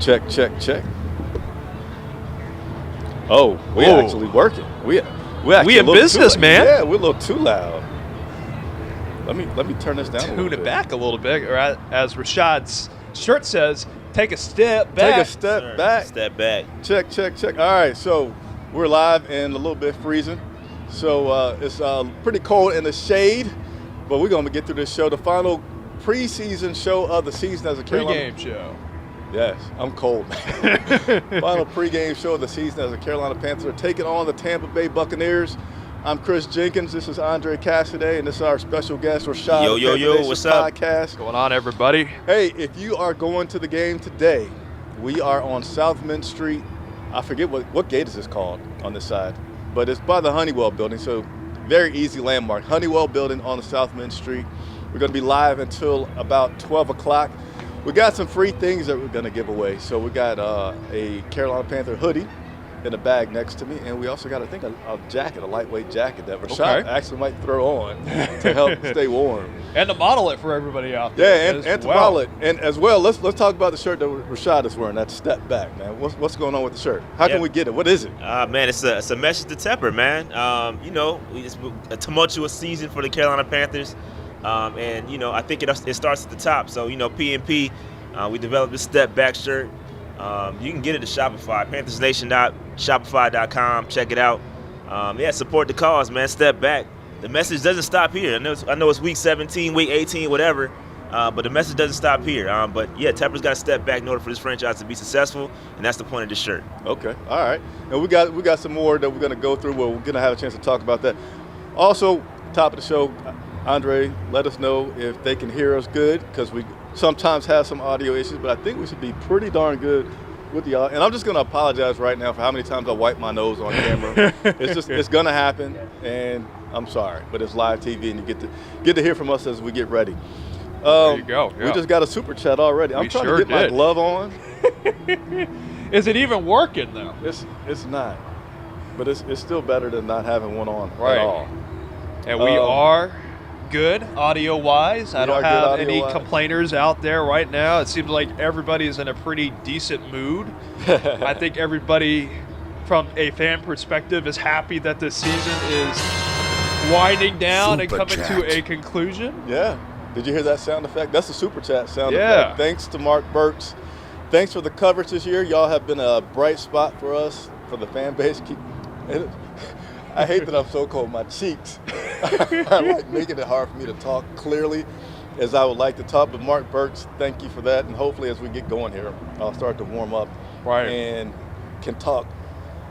Check, check, check. Oh, we're actually working. We in business, man. Yeah, we're a little too loud. Let me turn this down. Tune it back a little bit, or as Rashad's shirt says, take a step back. Take a step back. Step back. Check, check, check. All right, so we're live and a little bit freezing. So it's pretty cold in the shade, but we're going to get through this show. The final preseason show of the season as a Carolina. Pregame show. Yes, I'm cold. Final pregame show of the season as the Carolina Panthers are taking on the Tampa Bay Buccaneers. I'm Chris Jenkins. This is Andre Casseday, and this is our special guest, Rashad. Yo, what's up? Podcast. What's going on, everybody? Hey, if you are going to the game today, we are on South Mint Street. I forget what gate is this called on this side, but it's by the Honeywell building, so very easy landmark. Honeywell building on the South Mint Street. We're going to be live until about 12 o'clock. We got some free things that we're going to give away. So we got a Carolina Panther hoodie in the bag next to me, and we also got, I think, a jacket, a lightweight jacket that Rashad actually might throw on to help stay warm. And to model it for everybody out there. Yeah, and to model it. And as well, let's talk about the shirt that Rashad is wearing, that step back, man. What's going on with the shirt? How can we get it? What is it? Man, it's a message to Tepper, man. It's a tumultuous season for the Carolina Panthers. I think it starts at the top. So, P&P, we developed this step back shirt. You can get it at Shopify, PanthersNation.shopify.com. Check it out. Support the cause, man. Step back. The message doesn't stop here. I know it's week 17, week 18, whatever, but the message doesn't stop here. Tepper's got to step back in order for this franchise to be successful, and that's the point of this shirt. Okay, all right. And we got some more that we're going to go through. We're going to have a chance to talk about that. Also, top of the show, Andre, let us know if they can hear us good, because we sometimes have some audio issues, but I think we should be pretty darn good with y'all. And I'm just going to apologize right now for how many times I wipe my nose on camera. It's going to happen, and I'm sorry, but it's live TV, and you get to hear from us as we get ready. There you go. Yeah. We just got a super chat already. I'm trying to get my glove on. Is it even working, though? It's not, but it's still better than not having one on at all. And we are good audio-wise. I don't have any complainers out there right now. It seems like everybody's in a pretty decent mood. I think everybody, from a fan perspective, is happy that this season is winding down and coming to a conclusion. Yeah. Did you hear that sound effect? That's the super chat sound effect. Thanks to Mark Burks. Thanks for the coverage this year. Y'all have been a bright spot for us, for the fan base. I hate that I'm so cold. My cheeks are like making it hard for me to talk clearly as I would like to talk. But Mark Burks, thank you for that. And hopefully as we get going here, I'll start to warm up and can talk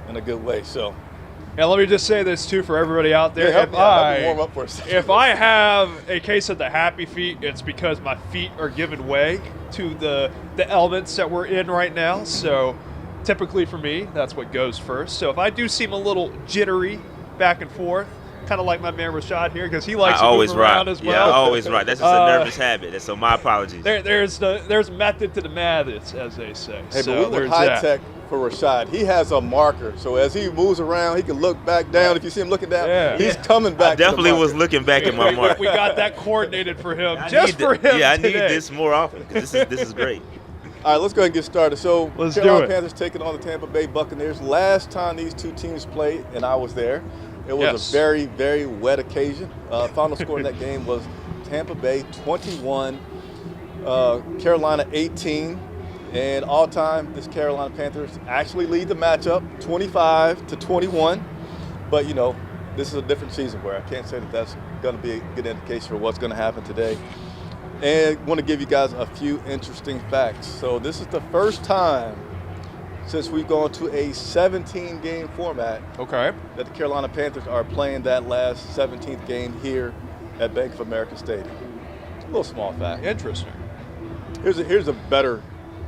in a good way. So, and let me just say this too for everybody out there. Help me warm up for a second. If I have a case of the happy feet, it's because my feet are giving way to the elements that we're in right now. So typically for me, that's what goes first. So if I do seem a little jittery back and forth, kind of like my man Rashad here, because he likes to move around as well. Yeah, always right. That's just a nervous habit. So my apologies. There's method to the madness, as they say. Hey, but we went high tech for Rashad. He has a marker, so as he moves around, he can look back down. If you see him looking down, he's coming back. I definitely was looking back at my marker. We got that coordinated for him, for him. Yeah, I need this more often because this is great. All right, let's go ahead and get started. So, let's Carolina Panthers taking on the Tampa Bay Buccaneers. Last time these two teams played, and I was there, it was a very, very wet occasion. Final score in that game was Tampa Bay 21, Carolina 18. And all time, this Carolina Panthers actually lead the matchup 25-21. But, this is a different season where I can't say that that's going to be a good indication for what's going to happen today. And I want to give you guys a few interesting facts. So this is the first time since we've gone to a 17-game format that the Carolina Panthers are playing that last 17th game here at Bank of America Stadium. A little small fact. Interesting. Here's a better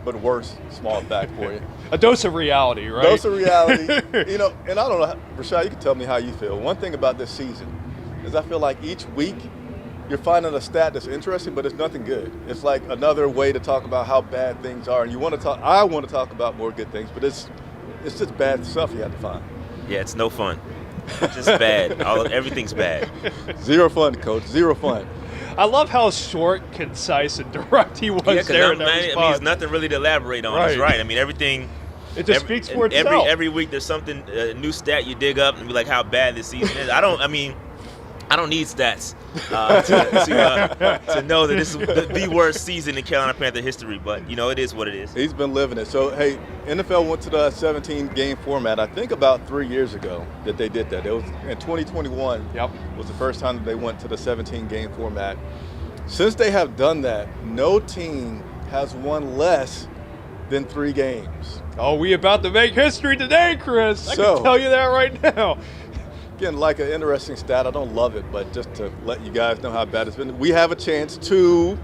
but worse small fact for you. A dose of reality, right? Dose of reality. And I don't know, Rashad, you can tell me how you feel. One thing about this season is I feel like each week you're finding a stat that's interesting, but it's nothing good. It's like another way to talk about how bad things are. And I want to talk about more good things, but it's just bad stuff you have to find. Yeah, it's no fun. It's just bad. Everything's bad. Zero fun, Coach. Zero fun. I love how short, concise, and direct he was there in that response. I mean, there's nothing really to elaborate on. That's right. I mean, everything. It just speaks for itself. Every week there's something, a new stat you dig up and be like how bad this season is. I don't need stats to know that this is the worst season in Carolina Panther history, but, it is what it is. He's been living it. So, hey, NFL went to the 17-game format, I think about 3 years ago that they did that. It was in 2021 was the first time that they went to the 17-game format. Since they have done that, no team has won less than 3 games. Oh, we about to make history today, Chris. I can tell you that right now. Again, like an interesting stat, I don't love it, but just to let you guys know how bad it's been, we have a chance to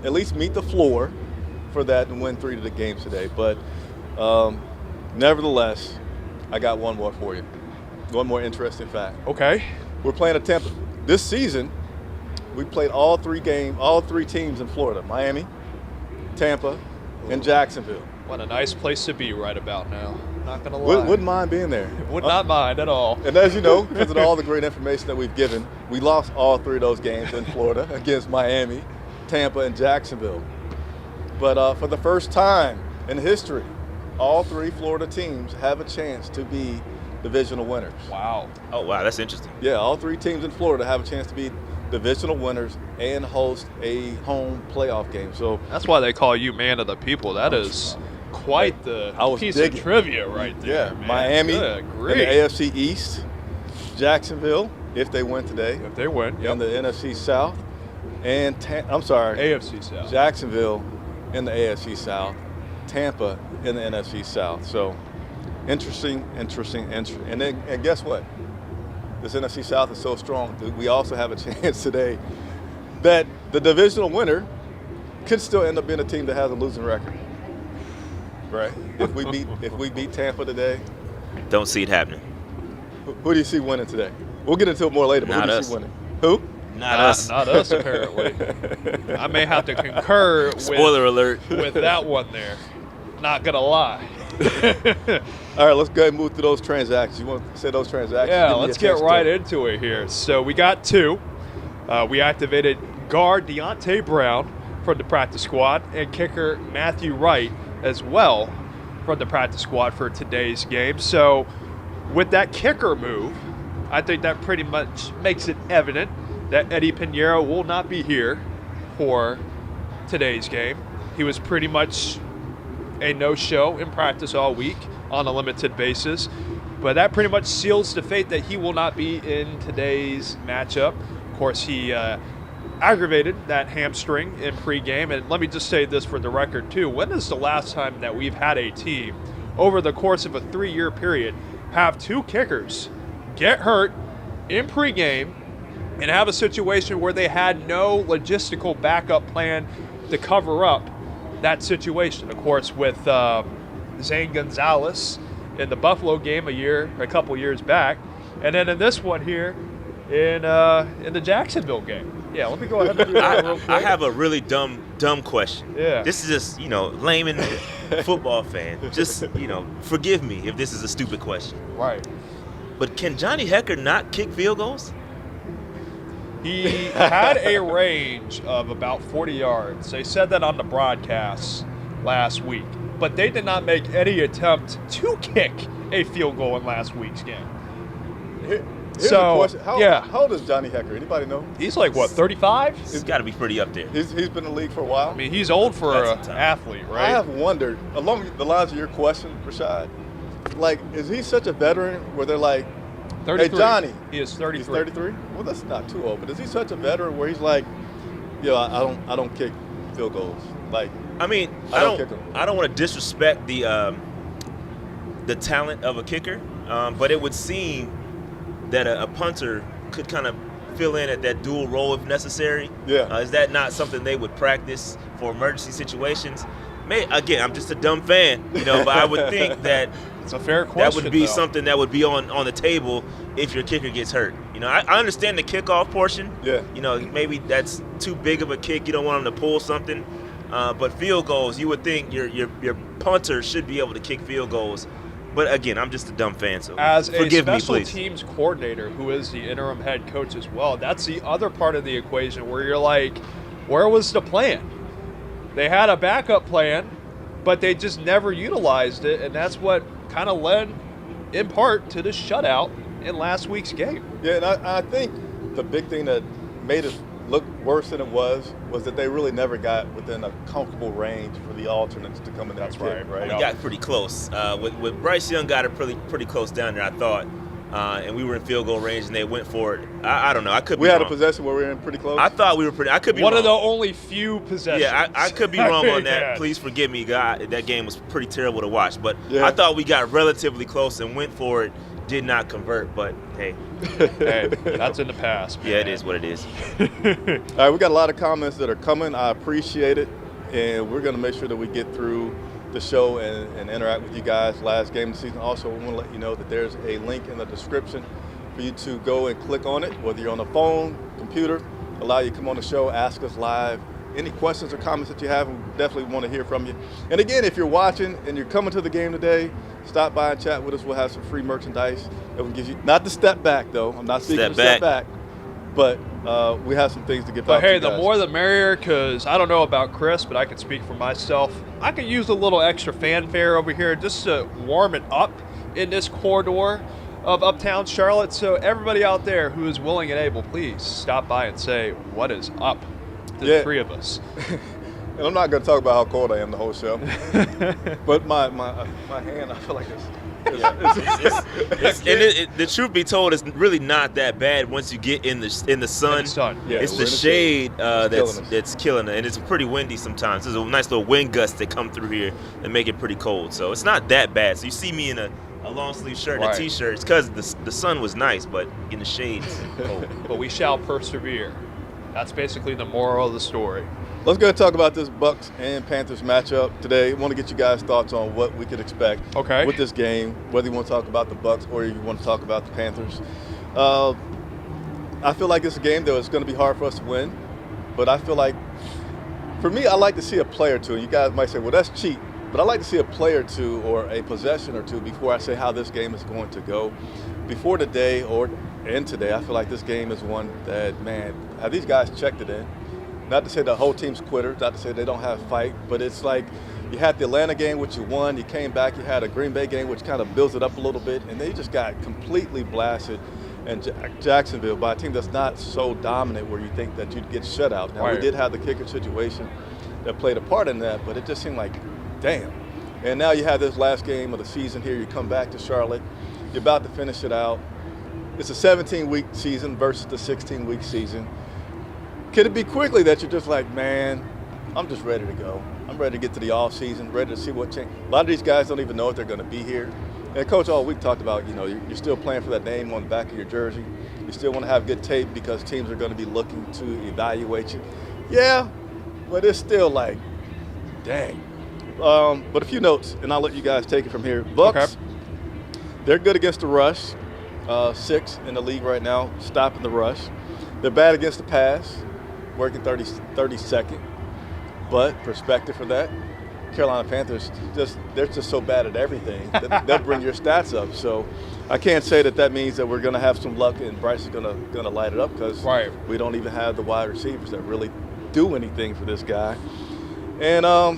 at least meet the floor for that and win 3 of the games today. But nevertheless, I got one more for you. One more interesting fact. Okay. We're playing at Tampa. This season, we played all 3 teams in Florida: Miami, Tampa, and Jacksonville. What a nice place to be right about now. Not going to lie. Wouldn't mind being there. Would not mind at all. And as you know, because of all the great information that we've given, we lost all 3 of those games in Florida against Miami, Tampa, and Jacksonville. But for the first time in history, all 3 Florida teams have a chance to be divisional winners. Wow. Oh, wow, that's interesting. Yeah, all 3 teams in Florida have a chance to be divisional winners and host a home playoff game. So that's why they call you man of the people. That is quite the piece of trivia right there. Yeah, Miami in the AFC East, Jacksonville if they win today. If they win, in the NFC South, and AFC South. Jacksonville in the AFC South, Tampa in the NFC South. So interesting. And guess what? This NFC South is so strong that we also have a chance today that the divisional winner could still end up being a team that has a losing record. Right? If we beat Tampa today. Don't see it happening. Who do you see winning today? We'll get into it more later, but who do you see winning? Who? Not us. Not us, apparently. I may have to concur Spoiler alert. With that one there. Not going to lie. All right, let's go ahead and move through those transactions. You want to say those transactions? Yeah, let's get right into it here. So we got 2. We activated guard Deontay Brown from the practice squad and kicker Matthew Wright as well from the practice squad for today's game. So with that kicker move, I think that pretty much makes it evident that Eddie Pinheiro will not be here for today's game. He was pretty much a no-show in practice all week on a limited basis. But that pretty much seals the fate that he will not be in today's matchup. Of course, he aggravated that hamstring in pregame. And let me just say this for the record, too. When is the last time that we've had a team over the course of a 3-year period have 2 kickers get hurt in pregame and have a situation where they had no logistical backup plan to cover up that situation? Of course, with Zane Gonzalez in the Buffalo game a couple years back, and then in this one here in the Jacksonville game. Yeah, let me go ahead and do that real quick. I have a really dumb question. Yeah. This is just, layman football fan. Just, forgive me if this is a stupid question. Right. But can Johnny Hekker not kick field goals? He had a range of about 40 yards. They said that on the broadcast last week. But they did not make any attempt to kick a field goal in last week's game. Here's a question. How old is Johnny Hekker? Anybody know? He's like, 35? He's got to be pretty up there. He's been in the league for a while. I mean, he's old for an athlete, right? I have wondered, along the lines of your question, Rashad, is he such a veteran where they're like, 33. Hey, Johnny. He is 33. He's 33? Well, that's not too old. But is he such a veteran where he's like, I don't kick field goals? I mean, I don't want to disrespect the talent of a kicker, but it would seem that a punter could kind of fill in at that dual role if necessary. Yeah. Is that not something they would practice for emergency situations? Again, I'm just a dumb fan, but I would think that it's a fair question. That would be something that would be on the table if your kicker gets hurt. I understand the kickoff portion. Yeah. Maybe that's too big of a kick. You don't want them to pull something. But field goals, you would think your punter should be able to kick field goals. But again, I'm just a dumb fan, so as forgive me, a special please. teams coordinator who is the interim head coach as well, that's the other part of the equation where you're like, where was the plan? They had a backup plan, but they just never utilized it, and that's what kind of led, in part, to the shutout in last week's game. Yeah, and I think the big thing that made it look worse than it was that they really never got within a comfortable range for the alternates to come in. That's right. We got pretty close. With Bryce Young got it pretty close down there, I thought. And we were in field goal range, and they went for it. I don't know. I could be wrong. We had a possession where we were in pretty close? I thought we were pretty – I could be One wrong. of the only few possessions. Yeah, I could be wrong on that. Please forgive me, God. That game was pretty terrible to watch. But I thought we got relatively close and went for it. Did not convert, but hey. Hey, that's in the past, man. Yeah, it is what it is. All right, we got a lot of comments that are coming. I appreciate it, and we're going to make sure that we get through the show and interact with you guys. Last game of the season. Also, we want to let you know that there's a link in the description for you to go and click on it, whether you're on the phone, computer, allow you to come on the show, ask us live. Any questions or comments that you have, we definitely want to hear from you. And again, if you're watching and you're coming to the game today, stop by and chat with us. We'll have some free merchandise that will give you, not the step back though. I'm not speaking of step back, but we have some things to give out. But hey, the more the merrier, because I don't know about Chris, but I can speak for myself. I could use a little extra fanfare over here just to warm it up in this corridor of Uptown Charlotte. So everybody out there who is willing and able, please stop by and say, what is up? The three of us. And I'm not going to talk about how cold I am the whole show. But my hand, I feel like the truth be told, it's really not that bad once you get in the sun. Yeah, it's the shade that's killing it, and it's pretty windy sometimes. There's a nice little wind gust that come through here and make it pretty cold. So it's not that bad. So you see me in a long sleeve shirt and a t-shirt. It's because the sun was nice, but in the shade it's cold. But we shall persevere. That's basically the moral of the story. Let's go and talk about this Bucs and Panthers matchup today. I want to get you guys' thoughts on what we could expect with this game, whether you want to talk about the Bucs or you want to talk about the Panthers. I feel like it's a game that is going to be hard for us to win, but I feel like, for me, I like to see a play or two. And you guys might say, well, that's cheap, but I like to see a play or two or a possession or two before I say how this game is going to go. Before today and today, I feel like this game is one that, man, have these guys checked it in? Not to say the whole team's quitters, not to say they don't have fight, but it's like you had the Atlanta game, which you won. You came back, you had a Green Bay game, which kind of builds it up a little bit, and they just got completely blasted in Jacksonville by a team that's not so dominant where you think that you'd get shut out. Now, we did have the kicker situation that played a part in that, but it just seemed like, damn. And now you have this last game of the season here. You come back to Charlotte. You're about to finish it out. It's a 17-week season versus the 16-week season. Could it be quickly that you're just like, man, I'm just ready to go. I'm ready to get to the off season, ready to see what change. A lot of these guys don't even know if they're going to be here. And Coach all week talked about, you're still playing for that name on the back of your jersey. You still want to have good tape because teams are going to be looking to evaluate you. Yeah, but it's still like, dang. But a few notes, and I'll let you guys take it from here. Bucs, they're good against the rush. 6th in the league right now, stopping the rush. They're bad against the pass, working 32nd. But perspective for that, Carolina Panthers, they're just so bad at everything that they'll bring your stats up. So I can't say that means that we're going to have some luck and Bryce is going to light it up because we don't even have the wide receivers that really do anything for this guy. And on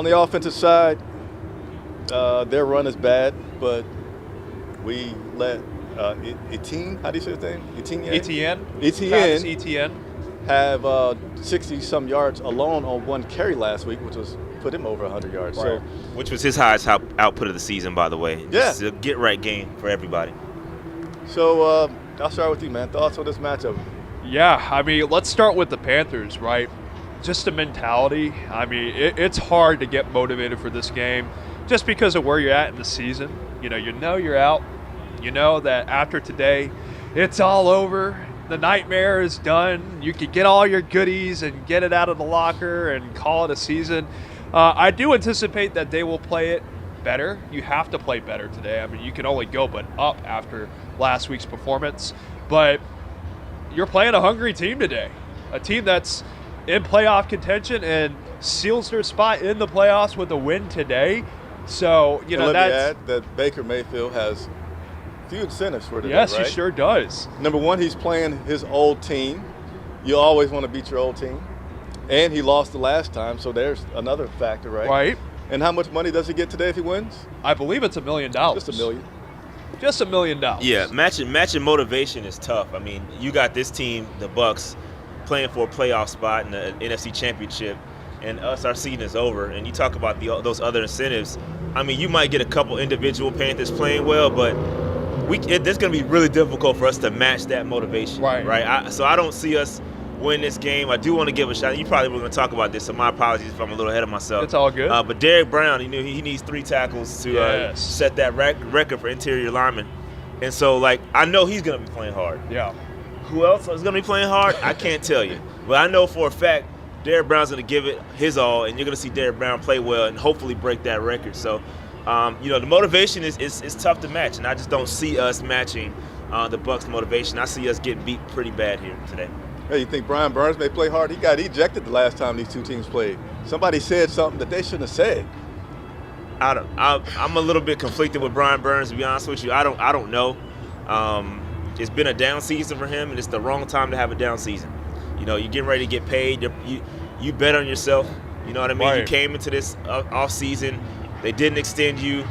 the offensive side, their run is bad, but we let Etienne, how do you say his name? Etienne have 60-some yards alone on one carry last week, which was put him over 100 yards. So, which was his highest output of the season, by the way. Just a get-right game for everybody. So I'll start with you, man. Thoughts on this matchup? Yeah, I mean, let's start with the Panthers, right? Just the mentality. I mean, it's hard to get motivated for this game just because of where you're at in the season. You know you're out. You know that after today, it's all over. The nightmare is done. You can get all your goodies and get it out of the locker and call it a season. I do anticipate that they will play it better. You have to play better today. I mean, you can only go but up after last week's performance. But you're playing a hungry team today, a team that's in playoff contention and seals their spot in the playoffs with a win today. So, let me add that Baker Mayfield has few incentives for today, yes, right? he sure does. Number one, he's playing his old team. You always want to beat your old team. And he lost the last time, so there's another factor, right? Right. And how much money does he get today if he wins? I believe it's $1 million. Just $1 million. Just $1 million. Yeah, matching motivation is tough. I mean, you got this team, the Bucs, playing for a playoff spot in the NFC Championship, and our season is over. And you talk about those other incentives. I mean, you might get a couple individual Panthers playing well, but it's going to be really difficult for us to match that motivation. Right. So I don't see us win this game. I do want to give a shout. You probably were going to talk about this, so my apologies if I'm a little ahead of myself. It's all good. But Derek Brown, he needs 3 tackles to set that record for interior linemen. And so, I know he's going to be playing hard. Yeah. Who else is going to be playing hard? I can't tell you. But I know for a fact Derek Brown's going to give it his all, and you're going to see Derek Brown play well and hopefully break that record. So, the motivation is tough to match, and I just don't see us matching the Bucs' motivation. I see us getting beat pretty bad here today. Hey, you think Brian Burns may play hard? He got ejected the last time these two teams played. Somebody said something that they shouldn't have said. I'm a little bit conflicted with Brian Burns, to be honest with you. I don't know. It's been a down season for him, and it's the wrong time to have a down season. You're getting ready to get paid. You bet on yourself. You know what I mean? Right. You came into this off season. They didn't extend you.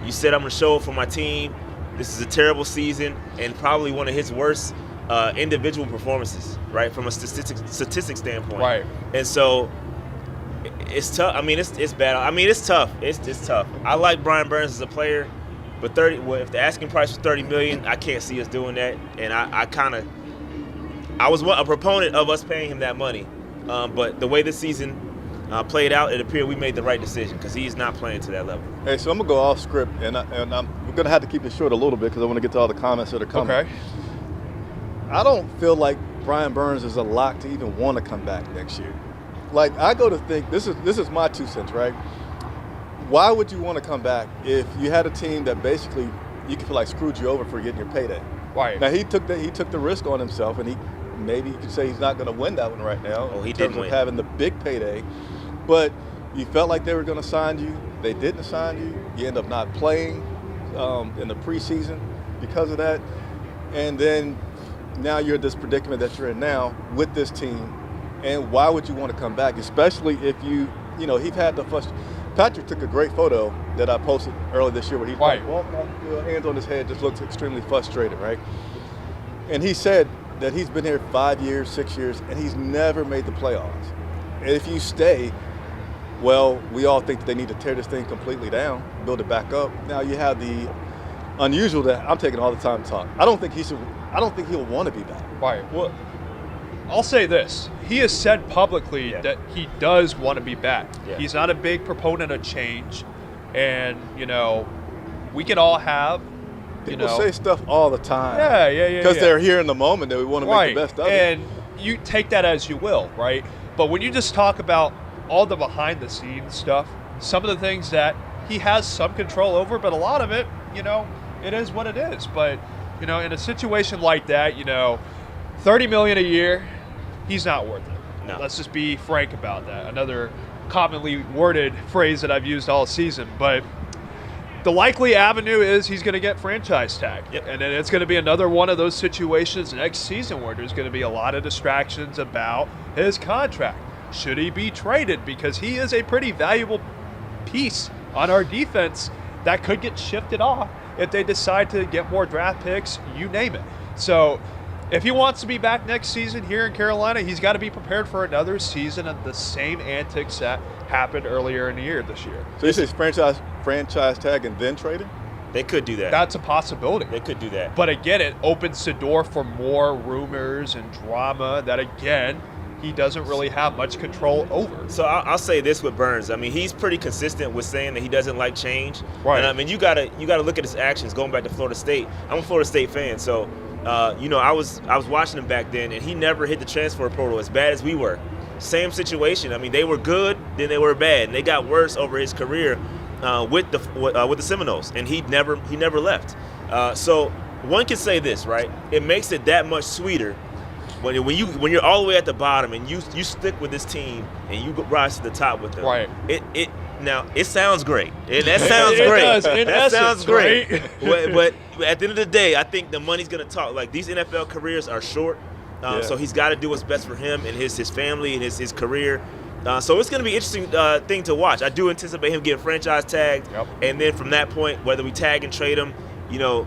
You said, I'm going to show up for my team. This is a terrible season and probably one of his worst individual performances, right, from a statistic standpoint. Right. And so it's tough. I mean, it's bad. I mean, it's tough. It's tough. I like Brian Burns as a player, but if the asking price was $30 million, I can't see us doing that. And I was a proponent of us paying him that money, but the way this season played out, it appeared we made the right decision because he's not playing to that level. Hey, so I'm gonna go off script, and we're gonna have to keep it short a little bit because I want to get to all the comments that are coming. Okay. I don't feel like Brian Burns is a lock to even want to come back next year. I go to think this is my 2 cents, right? Why would you want to come back if you had a team that basically you could feel like screwed you over for getting your payday? Right. Now he took the risk on himself, and maybe you could say he's not going to win that one right now. Oh, he in terms didn't of having the big payday, but you felt like they were going to sign you. They didn't sign you. You end up not playing in the preseason because of that, and then now you're in this predicament that you're in now with this team. And why would you want to come back, especially if he's had the first. Patrick took a great photo that I posted earlier this year where he's walking off the field, hands on his head, just looks extremely frustrated, right? And he said that he's been here 5 years, 6 years, and he's never made the playoffs. And if you stay, well, we all think that they need to tear this thing completely down, build it back up. Now you have the unusual that I'm taking all the time to talk. I don't think he'll want to be back. Right. Well, I'll say this. He has said publicly that he does want to be back. Yeah. He's not a big proponent of change. And, we can all have, People say stuff all the time. Yeah. Because they're here in the moment that we want to make the best of it. And you take that as you will, right? But when you just talk about all the behind-the-scenes stuff, some of the things that he has some control over, but a lot of it, it is what it is. But, in a situation like that, $30 million a year, he's not worth it. No. Let's just be frank about that. Another commonly worded phrase that I've used all season. But the likely avenue is he's going to get franchise tag. Yep. And then it's going to be another one of those situations next season where there's going to be a lot of distractions about his contract. Should he be traded? Because he is a pretty valuable piece on our defense that could get shifted off if they decide to get more draft picks, you name it. So if he wants to be back next season here in Carolina, he's got to be prepared for another season of the same antics that happened earlier in the year this year. So this is franchise tag and then traded? They could do that. That's a possibility. They could do that. But again, it opens the door for more rumors and drama that, again, he doesn't really have much control over. So I'll say this with Burns. I mean, he's pretty consistent with saying that he doesn't like change. Right. And I mean, you gotta look at his actions. Going back to Florida State, I'm a Florida State fan, so I was watching him back then, and he never hit the transfer portal as bad as we were. Same situation. I mean, they were good, then they were bad, and they got worse over his career with the Seminoles, and he never left. So one can say this, right? It makes it that much sweeter when you're all the way at the bottom and you stick with this team and you rise to the top with them, right? It sounds great. That sounds great. Does, that sounds great. but at the end of the day, I think the money's gonna talk. Like, these NFL careers are short, so he's got to do what's best for him and his family and his career. So it's going to be an interesting thing to watch. I do anticipate him getting franchise tagged, and then from that point, whether we tag and trade him,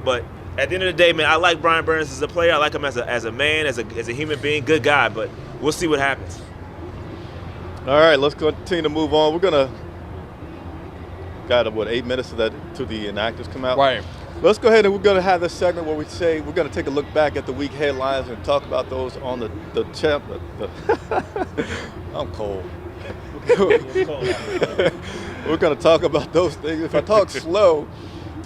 but at the end of the day, man, I like Brian Burns as a player. I like him as a man, as a human being, good guy. But we'll see what happens. All right, let's continue to move on. We're gonna got 8 minutes to the inactives come out. Right. Let's go ahead and we're gonna have this segment where we say we're gonna take a look back at the week headlines and talk about those on the champ. I'm cold. We're going to talk about those things. If I talk slow,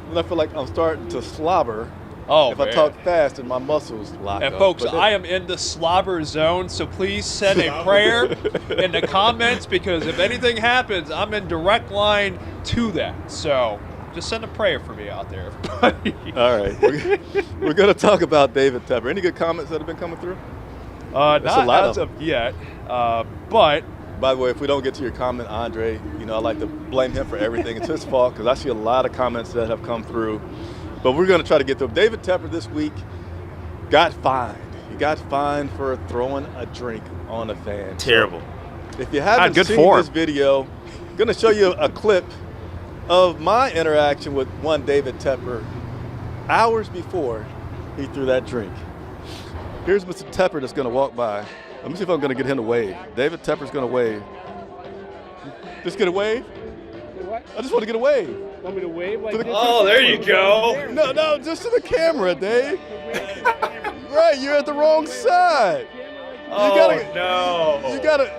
then I feel like I'm starting to slobber. If I talk fast, and my muscles lock up. And folks, I am in the slobber zone, so please send a prayer in the comments, because if anything happens, I'm in direct line to that. So just send a prayer for me out there, everybody. All right. We're going to talk about David Tepper. Any good comments that have been coming through? Not as of yet, but... By the way, if we don't get to your comment, Andre, I like to blame him for everything. It's his fault, because I see a lot of comments that have come through. But we're going to try to get to them. David Tepper this week got fined. He got fined for throwing a drink on a fan. Terrible. So if you haven't seen this video, I'm going to show you a clip of my interaction with one David Tepper hours before he threw that drink. Here's Mr. Tepper that's going to walk by. Let me see if I'm going to get him to wave. David Tepper's going to wave. Just get a wave? What? I just want to get a wave. Want me to wave like this? Oh, there you go. No, just to the camera, Dave. Right, you're at the wrong side. No. You gotta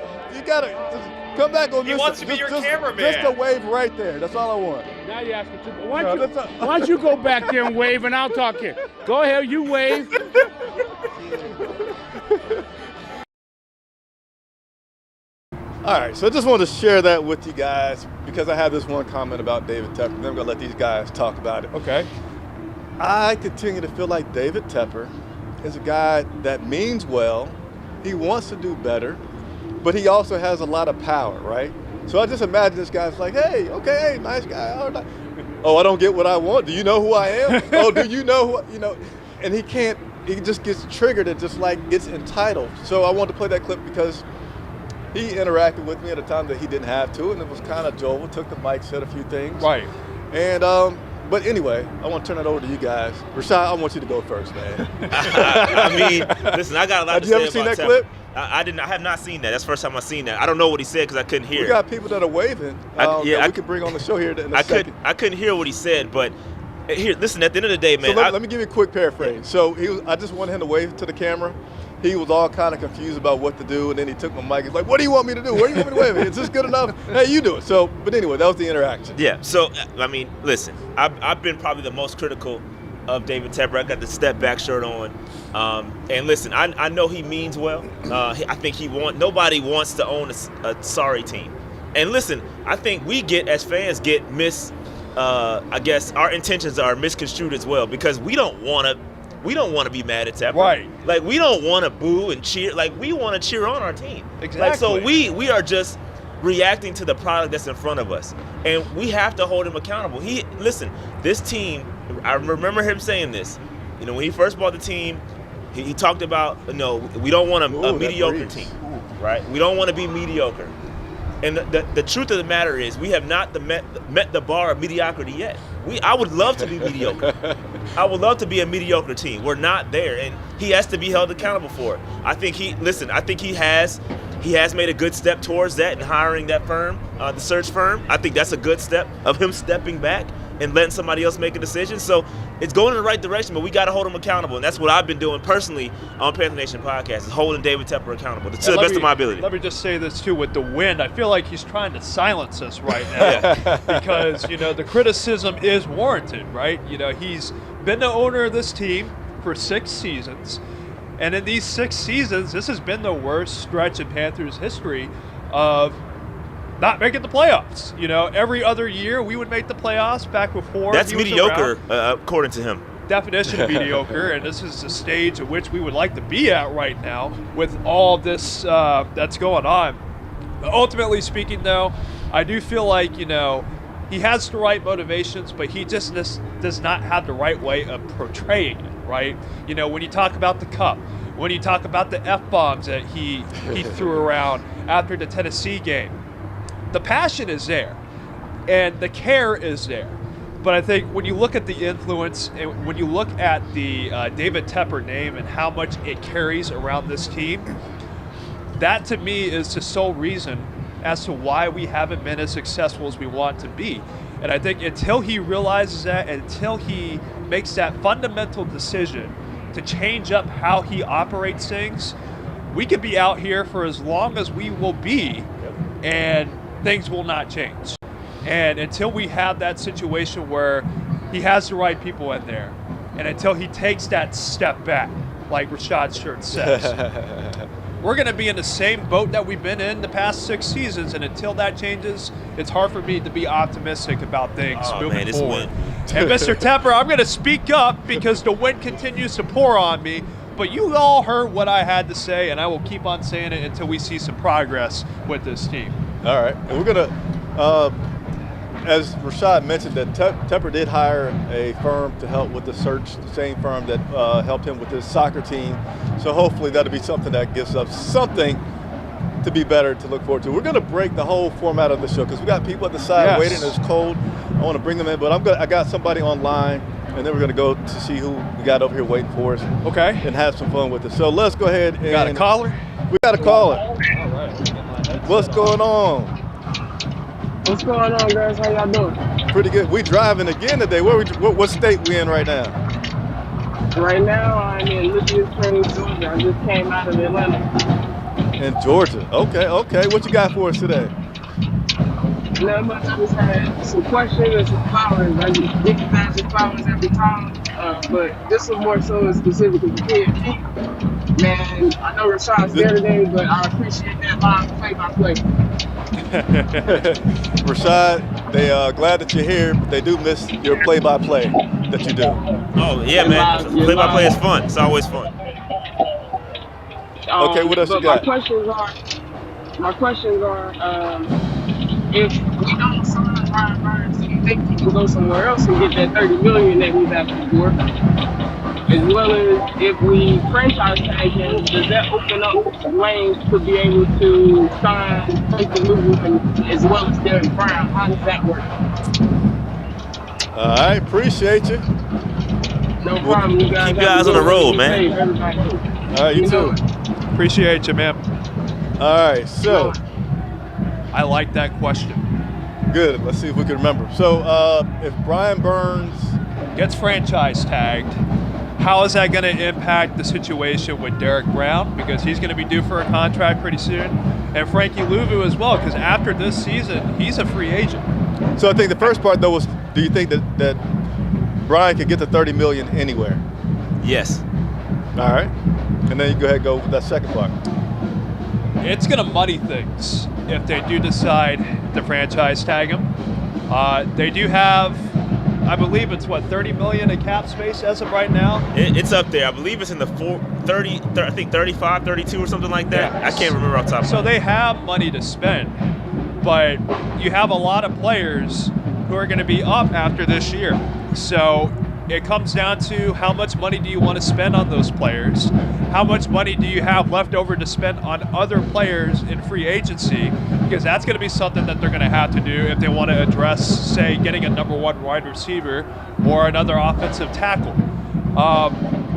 just come back on this. He wants to be your cameraman. Just a wave right there. That's all I want. Now you're asking too much. Why don't you go back there and wave, and I'll talk here. Go ahead, you wave. All right, so I just wanted to share that with you guys because I have this one comment about David Tepper, and then I'm going to let these guys talk about it. Okay. I continue to feel like David Tepper is a guy that means well. He wants to do better, but he also has a lot of power, right? So I just imagine this guy's like, hey, nice guy. All right. Oh, I don't get what I want. Do you know who I am? Oh, do you know who, and he just gets triggered and just like gets entitled. So I wanted to play that clip because he interacted with me at a time that he didn't have to, and it was kind of jovial. Took the mic, said a few things. Right. And but anyway, I want to turn it over to you guys. Rashad, I want you to go first, man. I mean, listen, I got a lot to say about Tepper. Have you ever seen that clip? I have not seen that. That's the first time I've seen that. I don't know what he said because I couldn't hear. We got people that are waving. We could bring on the show here in a second. I couldn't hear what he said, but here, listen. At the end of the day, man. So let me give you a quick paraphrase. So I just wanted him to wave to the camera. He was all kind of confused about what to do, and then he took my mic. He's like, "What do you want me to do? Where do you want me to wave? Is this good enough? Hey, you do it." So, but anyway, that was the interaction. Yeah. So I mean, listen, I've been probably the most critical of David Tepper. I got the step back shirt on, and listen, I know he means well. I think nobody wants to own a sorry team, and listen, I think we as fans get I guess our intentions are misconstrued as well because we don't want to be mad at Tepper. Right. Like, we don't want to boo and cheer. Like, we want to cheer on our team. Exactly. Like, so we are just reacting to the product that's in front of us. And we have to hold him accountable. Listen, this team, I remember him saying this. When he first bought the team, he talked about, we don't want a mediocre team. Right? We don't want to be mediocre. And the truth of the matter is we have not met the bar of mediocrity yet. I would love to be mediocre. I would love to be a mediocre team. We're not there, and he has to be held accountable for it. I think he has made a good step towards that and hiring that firm, the search firm. I think that's a good step of him stepping back and letting somebody else make a decision. So it's going in the right direction, but we got to hold him accountable, and that's what I've been doing personally on Panther Nation Podcast, is holding David Tepper accountable to the best of my ability. Let me just say this, too, with the wind. I feel like he's trying to silence us right now because, the criticism is warranted, right? He's been the owner of this team for 6 seasons, and in these 6 seasons, this has been the worst stretch in Panthers history of not making the playoffs. Every other year we would make the playoffs back before. That's mediocre, according to him. definition of mediocre, and this is the stage at which we would like to be at right now with all this that's going on. Ultimately speaking, though, I do feel like, he has the right motivations, but he just does not have the right way of portraying it, right? When you talk about the cup, when you talk about the F-bombs that he threw around after the Tennessee game, the passion is there and the care is there. But I think when you look at the influence and when you look at the David Tepper name and how much it carries around this team, that to me is the sole reason as to why we haven't been as successful as we want to be. And I think until he realizes that, until he makes that fundamental decision to change up how he operates things, we could be out here for as long as we will be, and things will not change. And until we have that situation where he has the right people in there, and until he takes that step back, like Rashad's shirt says, we're going to be in the same boat that we've been in the past 6 seasons, and until that changes, it's hard for me to be optimistic about things moving forward. And Mr. Tepper, I'm going to speak up because the wind continues to pour on me, but you all heard what I had to say, and I will keep on saying it until we see some progress with this team. All right. And we're going to, as Rashad mentioned, that Tepper did hire a firm to help with the search, the same firm that helped him with his soccer team. So hopefully that'll be something that gives us something to be better to look forward to. We're going to break the whole format of the show because we got people at the side waiting. It's cold. I want to bring them in, but I got somebody online, and then we're going to go to see who we got over here waiting for us. Okay. And have some fun with it. So let's go ahead. We got a caller? We got a caller. All right. What's going on? What's going on, guys? How y'all doing? Pretty good. We driving again today. What state we in right now? Right now, I'm in Lucas County, Georgia. I just came out of Atlanta. In Georgia. Okay. What you got for us today? Not much. I just had some questions and some flowers. I just get some flowers every time. But this was more so specifically for PNP. Man, I know Rashad's there today, but I appreciate that live play-by-play. Rashad, they glad that you're here, but they do miss your play-by-play that you do. Oh, yeah, man. Play-by-play is fun. It's always fun. Okay, what else you got? My questions are, if we don't sign Brian Burns, do you think he can go somewhere else and get that $30 million that he's asking for? As well as if we franchise tag him, does that open up lanes to be able to sign Frankie Louvu as well as Derek Brown? How does that work? All right, appreciate you. No problem, you guys. Keep your eyes on the road, man. All right, you too. Appreciate you, man. All right, so. I like that question. Good. Let's see if we can remember. So if Brian Burns gets franchise tagged, how is that going to impact the situation with Derek Brown? Because he's going to be due for a contract pretty soon. And Frankie Louvu as well, because after this season, he's a free agent. So I think the first part, though, was do you think that Brian could get the $30 million anywhere? Yes. All right. And then you go ahead and go with that second part. It's going to muddy things if they do decide to franchise tag him. They do have, I believe it's $30 million in cap space as of right now? It's up there. I believe it's in the 35, 32 or something like that. Yeah. I can't remember off the top of my head. So they have money to spend, but you have a lot of players who are going to be up after this year. So it comes down to how much money do you want to spend on those players? How much money do you have left over to spend on other players in free agency? Because that's going to be something that they're going to have to do if they want to address, say, getting a number 1 wide receiver or another offensive tackle.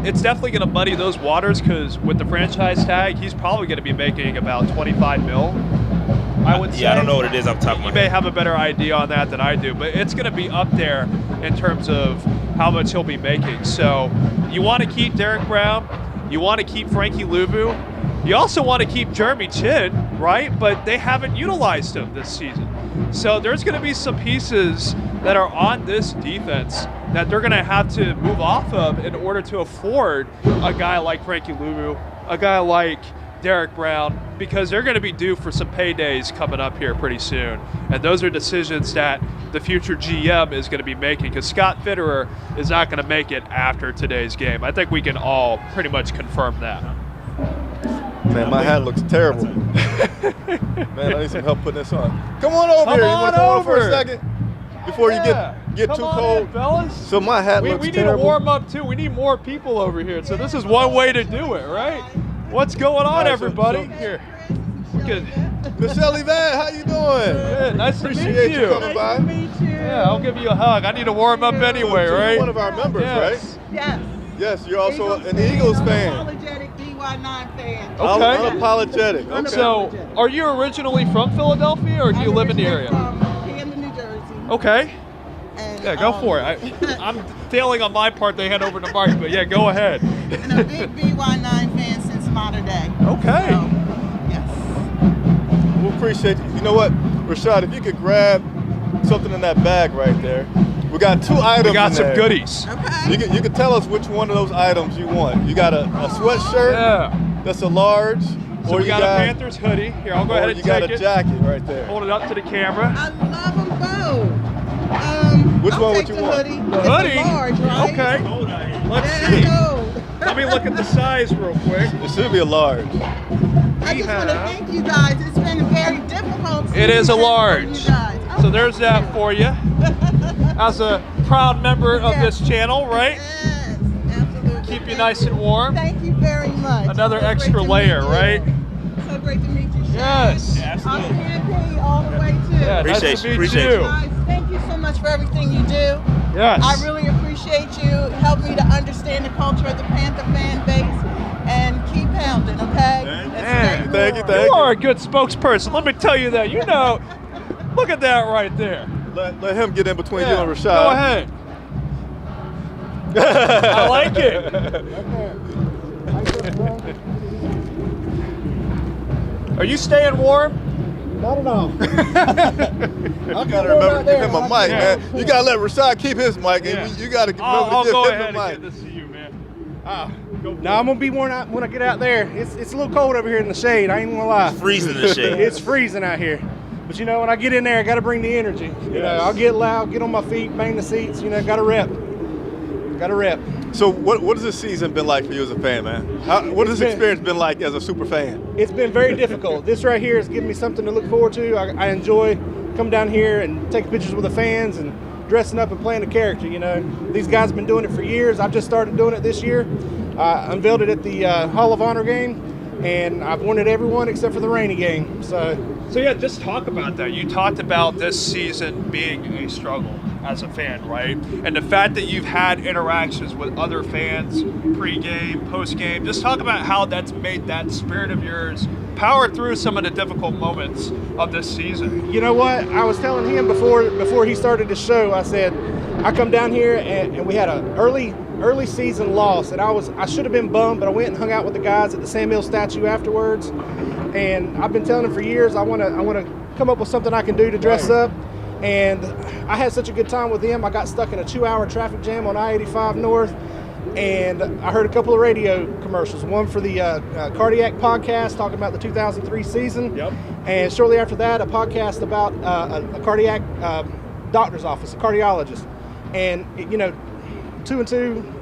It's definitely going to muddy those waters because with the franchise tag, he's probably going to be making about $25 million. I would say. Yeah, I don't know what it is off the top of my head. You may have a better idea on that than I do, but it's going to be up there in terms of how much he'll be making. So you want to keep Derek Brown. You want to keep Frankie Louvu. You also want to keep Jeremy Chin, right? But they haven't utilized him this season. So there's going to be some pieces that are on this defense that they're going to have to move off of in order to afford a guy like Frankie Louvu, a guy like Derek Brown, because they're going to be due for some paydays coming up here pretty soon. And those are decisions that the future GM is going to be making, because Scott Fitterer is not going to make it after today's game. I think we can all pretty much confirm that. Man, my hat looks terrible. Man, I need some help putting this on. Come on over here. You want to come over for a second? Before you get too cold. In, fellas. So my hat looks we terrible. need to warm up, too. We need more people over here. So this is one way to do it, right? What's going on, everybody? Here. Good. Michelle Evan, how you doing? Good. Nice to meet you. Appreciate you coming by. Nice to meet you. Yeah, I'll give you a hug. I need to warm up anyway, So right? You're one of our members, Yes. right? Yes. Yes, you're also an Eagles fan. Unapologetic DY9 fan. Okay. Unapologetic. Okay. So, are you originally from Philadelphia, or do you live in the area? I'm from Camden, New Jersey. Okay. And, Yeah, go for it. I'm failing on my part. They head over to Mark, but yeah, go ahead. And a big DY9 fan since modern day. Okay. So, yes. We appreciate you. You know what, Rashad, if you could grab something in that bag right there. We got 2 items. We got in some there. goodies. Okay. You can tell us which one of those items you want. You got a sweatshirt Yeah. that's a large, So or we you got a Panthers hoodie. Here, I'll go ahead and you got take a it. jacket right there. Hold it up to the camera. I love them both. Which I'll one take would you the want? hoodie. The It's hoodie? a large, right? Okay. Let's There see. you go. Let me look at the size real quick. It should be a large. I just want to thank you guys. It's been very difficult. It is a season for large. you guys. Oh, So there's that for you. As a proud member of Yes. this channel, right? Yes, absolutely. Keep you Thank nice and warm. Thank you very much. Another So great extra to meet layer, you. right? So great to meet you, Shane. Yes. Yeah, absolutely. I'm PNP all the way too. Yeah, nice Appreciate to you, meet appreciate you. Guys, thank you so much for everything you do. Yes. I really appreciate you. Help me to understand the culture of the Panther fan base and keep pounding, okay? Man, thank you. You are a good spokesperson. Let me tell you that. You know, look at that right there. Let him get in between you Yeah, and Rashad. go ahead. I like it. Are you staying warm? Not at all. I gotta remember to give him a mic, Yeah. man. You gotta let Rashad keep his mic, Yeah. and you gotta I'll remember to go give ahead him a and mic. give this to you, man. No, I'm gonna be warm out when I get out there. It's a little cold over here in the shade. I ain't gonna lie. Freezing in the shade. It's freezing out here. But you know, when I get in there, I gotta bring the energy. You know, I'll get loud, get on my feet, bang the seats. You know, gotta rep. Gotta rep. So what has this season been like for you as a fan, man? What has this experience been like as a super fan? It's been very difficult. This right here is giving me something to look forward to. I enjoy coming down here and taking pictures with the fans and dressing up and playing the character. You know, these guys have been doing it for years. I've just started doing it this year. I unveiled it at the Hall of Honor game, and I've worn it every one except for the rainy game. So yeah, just talk about that. You talked about this season being a struggle as a fan, right? And the fact that you've had interactions with other fans pre-game, post-game, just talk about how that's made that spirit of yours power through some of the difficult moments of this season. you know what? I was telling him before he started the show, I said, I come down here and we had an early season loss, and I should have been bummed, but I went and hung out with the guys at the Sam Hill statue afterwards. And I've been telling him for years I want to come up with something I can do to dress up. And I had such a good time with them. I got stuck in a 2-hour traffic jam on I-85 North, and I heard a couple of radio commercials. One for the Cardiac podcast talking about the 2003 season. Yep. And shortly after that, a podcast about a cardiac doctor's office, a cardiologist. And, 2 and 2,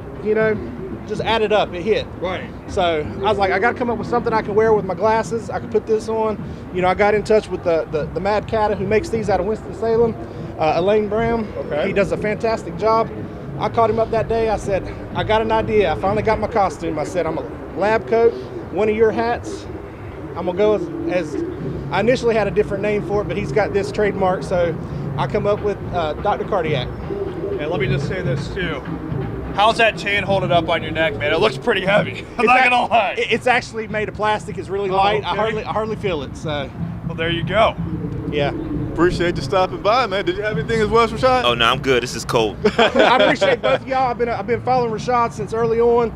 just added up. It hit. Right. So I was like, I got to come up with something I can wear with my glasses. I can put this on. I got in touch with the Mad Catter who makes these out of Winston-Salem, Elaine Brown. Okay. He does a fantastic job. I called him up that day. I said, I got an idea. I finally got my costume. I said, I'm a lab coat, one of your hats. I'm going to go as I initially had a different name for it, but he's got this trademark. So I come up with Dr. Cardiac. And let me just say this too. How's that chain holding up on your neck, man? It looks pretty heavy. I'm not gonna lie. It's actually made of plastic. It's really light. Okay. I hardly feel it. So Well, there you go. yeah. Appreciate you stopping by, man. Did you have anything as well, Rashad? Oh no, I'm good. This is cold. I appreciate both of y'all. I've been following Rashad since early on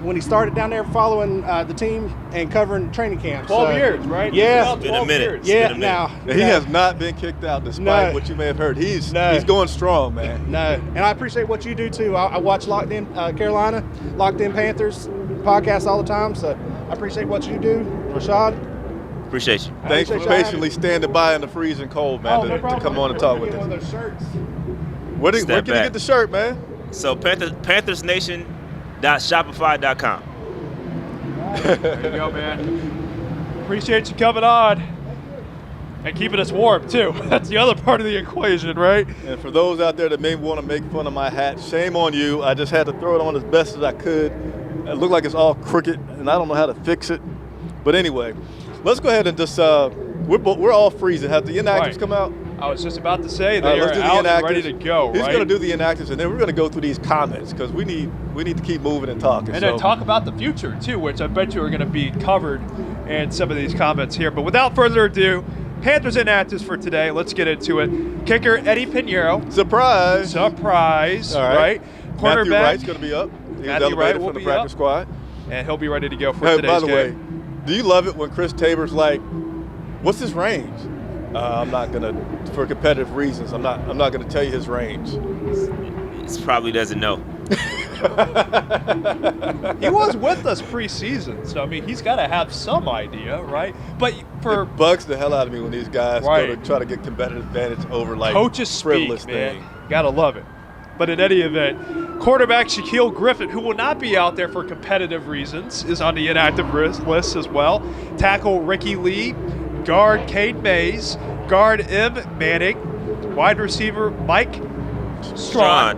when he started down there following the team and covering training camps. 12 years, right? Yeah. About It's been a 12 minute. years. It's been Yeah. a minute. Now He has not been kicked out despite No. what you may have heard. He's No. going strong, man. No, and I appreciate what you do too. I watch Locked In Carolina, Locked In Panthers podcast all the time. So I appreciate what you do. Rashad. Appreciate you. Thanks for patiently standing by in the freezing cold, man, No to come on and talk with us. Those shirts. Where can you get the shirt, man? So PanthersNation.shopify.com. There you go, man. Appreciate you coming on and keeping us warm, too. That's the other part of the equation, right? And for those out there that may want to make fun of my hat, shame on you. I just had to throw it on as best as I could. It looked like it's all crooked, and I don't know how to fix it. But anyway, let's go ahead and just we're all freezing. Have the inactives come out? I was just about to say they are let's do the out inactives. and ready to go. He's right? going to do the inactives, and then we're going to go through these comments because we need to keep moving and talking. And then talk about the future too, which I bet you are going to be covered in some of these comments here. But without further ado, Panthers inactives for today. Let's get into it. Kicker Eddie Pinheiro. Surprise! All right. Cornerback. Matthew Wright's going to be up. He's Matthew Wright will from the be practice squad. And he'll be ready to go for Hey, today's by the game. way, do you love it when Chris Tabor's like, what's his range? I'm not going to, for competitive reasons, I'm not going to tell you his range. He probably doesn't know. He was with us preseason, so I mean he's got to have some idea, right? But it bugs the hell out of me when these guys go to try to get competitive advantage over like coaches frivolous speak, man. thing. Gotta love it. But in any event, quarterback Shaquille Griffin, who will not be out there for competitive reasons, is on the inactive list as well. Tackle Ricky Lee, guard Cade Mays, guard M. Manning, wide receiver Mike Stroud.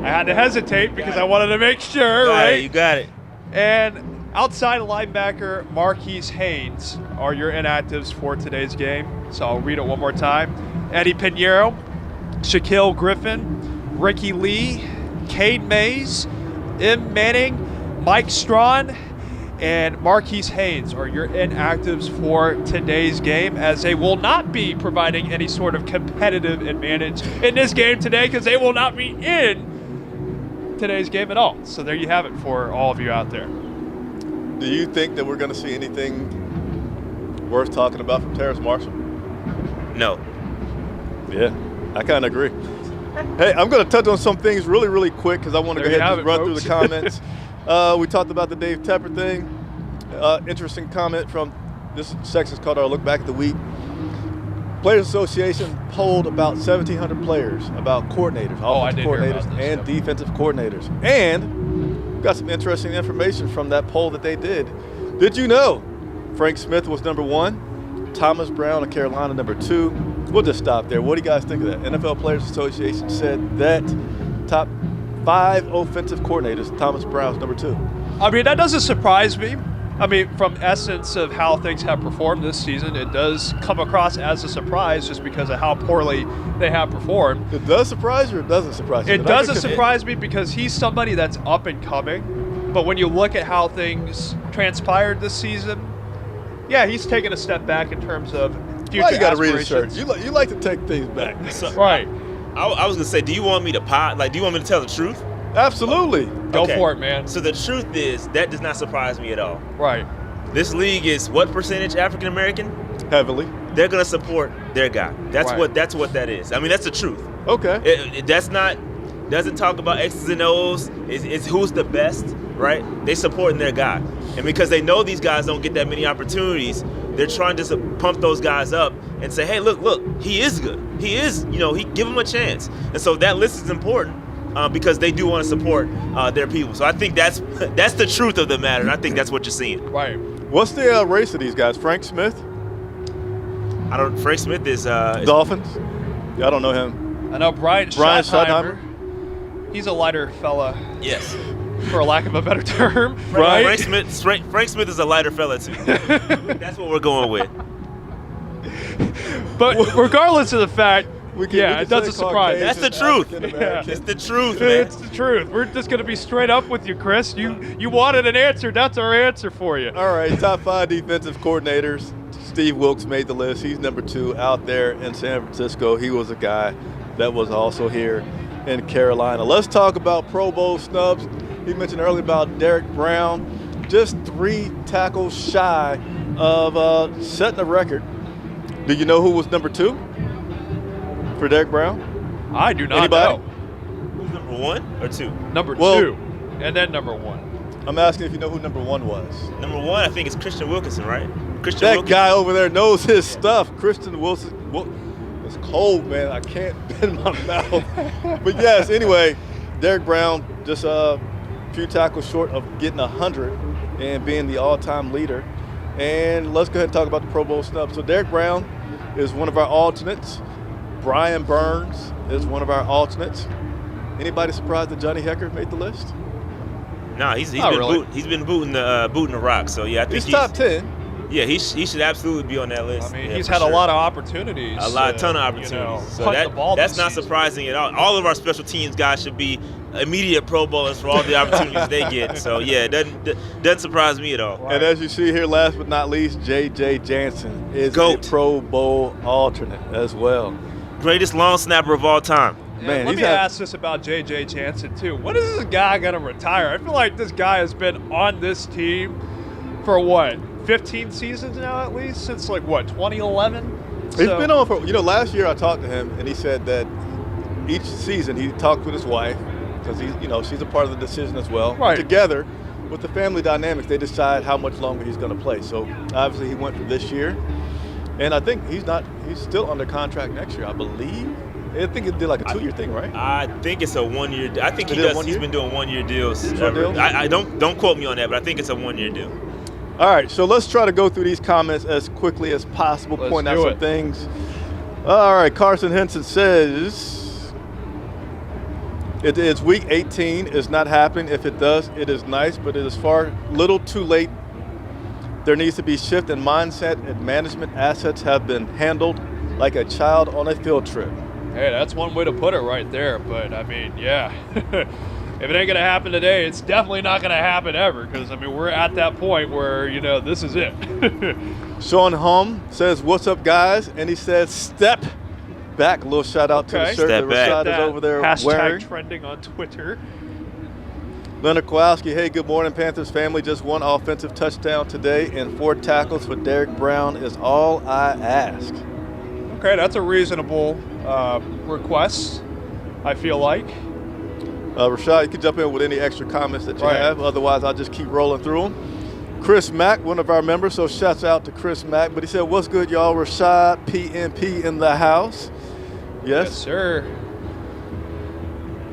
I had to hesitate because I wanted to make sure, right? You got it. And outside linebacker Marquise Haynes are your inactives for today's game. So I'll read it one more time. Eddie Pinheiro, Shaquille Griffin, Ricky Lee, Cade Mays, M. Manning, Mike Strawn, and Marquise Haynes are your inactives for today's game, as they will not be providing any sort of competitive advantage in this game today because they will not be in today's game at all. So there you have it for all of you out there. Do you think that we're going to see anything worth talking about from Terrace Marshall? No. Yeah, I kind of agree. Hey, I'm going to touch on some things really, really quick because I want to go ahead and just run through the comments. We talked about the Dave Tepper thing. Interesting comment from this section is called our Look Back at the Week. Players Association polled about 1,700 players about coordinators, offensive coordinators, and defensive coordinators. And got some interesting information from that poll that they did. Did you know Frank Smith was number 1, Thomas Brown of Carolina number 2? We'll just stop there. What do you guys think of that? NFL Players Association said that top 5 offensive coordinators, Thomas Brown's number 2. I mean, that doesn't surprise me. I mean, from essence of how things have performed this season, it does come across as a surprise just because of how poorly they have performed. It does surprise you or it doesn't surprise you? It doesn't surprise me because he's somebody that's up and coming. But when you look at how things transpired this season, yeah, he's taken a step back in terms of future you got to read aspirations. his shirt. You like to take things back. Right. I was going to say, do you want me to do you want me to tell the truth? Absolutely. Go for it, man. So the truth is, that does not surprise me at all. Right. This league is what percentage African American? Heavily. They're going to support their guy. That's Right. what that is. I mean, that's the truth. Okay. Doesn't talk about X's and O's. It's who's the best, right? They supporting their guy. And because they know these guys don't get that many opportunities, they're trying to pump those guys up and say, hey, look, he is good. He is, he give him a chance. And so that list is important. Because they do want to support their people. So I think that's the truth of the matter, and I think that's what you're seeing. Right. What's the race of these guys? Frank Smith? Frank Smith is Dolphins? Yeah, I don't know him. I know Brian Schottenheimer. He's a lighter fella. Yes. For lack of a better term. Right. Frank Smith is a lighter fella too. That's what we're going with. But regardless of the fact, it doesn't surprise. That's the truth. Yeah. It's the truth, man. It's the truth. We're just going to be straight up with you, Chris. You wanted an answer. That's our answer for you. All right, top 5 defensive coordinators. Steve Wilkes made the list. He's number 2 out there in San Francisco. He was a guy that was also here in Carolina. Let's talk about Pro Bowl snubs. He mentioned earlier about Derek Brown. Just 3 tackles shy of setting a record. Do you know who was number 2? For Derek Brown? I do not Anybody? know. Who's number 1 or 2? Number 2, and then number 1. I'm asking if you know who number 1 was. Number 1, I think it's Christian Wilkinson, right? That guy over there knows his stuff. Christian Wilson. It's cold, man. I can't bend my mouth. But yes, anyway, Derek Brown just a few tackles short of getting 100 and being the all-time leader. And let's go ahead and talk about the Pro Bowl snub. So Derek Brown is one of our alternates. Brian Burns is one of our alternates. Anybody surprised that Johnny Hekker made the list? No, he's been booting the rock. So yeah, I think he's top 10. Yeah, he should absolutely be on that list. I mean, he's had a lot of opportunities. Ton of opportunities. So that's not surprising at all. All of our special teams guys should be immediate Pro Bowlers for all the opportunities they get. So yeah, it doesn't surprise me at all. Right. And as you see here, last but not least, J.J. Jansen is a Pro Bowl alternate as well. Greatest long snapper of all time. Yeah, man, let me ask this about J.J. Jansen, too. When is this guy going to retire? I feel like this guy has been on this team for, 15 seasons now at least? Since, 2011? He's been on for, last year I talked to him, and he said that each season he talked with his wife, because she's a part of the decision as well. Right. Together, with the family dynamics, they decide how much longer he's going to play. So, obviously, he went for this year. And I think he's still under contract next year, I believe. I think it did like a 2-year thing, right? I think it's a 1-year. I think he's been doing 1-year deals. I don't quote me on that, but I think it's a 1-year deal. All right, so let's try to go through these comments as quickly as possible, point out some things. All right, Carson Henson says it is week 18. It's not happening. If it does, it is nice, but it is little too late. There needs to be shift in mindset, and management assets have been handled like a child on a field trip. Hey, that's one way to put it right there. But, I mean, yeah. If it ain't going to happen today, it's definitely not going to happen ever. Because, I mean, we're at that point where, this is it. Sean Hum says, what's up, guys? And he says, step back. A little shout-out to the shirt that Rashad is over there wearing. Hashtag trending on Twitter. Leonard Kowalski, hey, good morning, Panthers family. Just one offensive touchdown today and 4 tackles for Derek Brown is all I ask. Okay, that's a reasonable request, I feel like. Rashad, you can jump in with any extra comments that you have. Otherwise, I'll just keep rolling through them. Chris Mack, one of our members, so shouts out to Chris Mack. But he said, what's good, y'all? Rashad, PNP in the house. Yes, sir.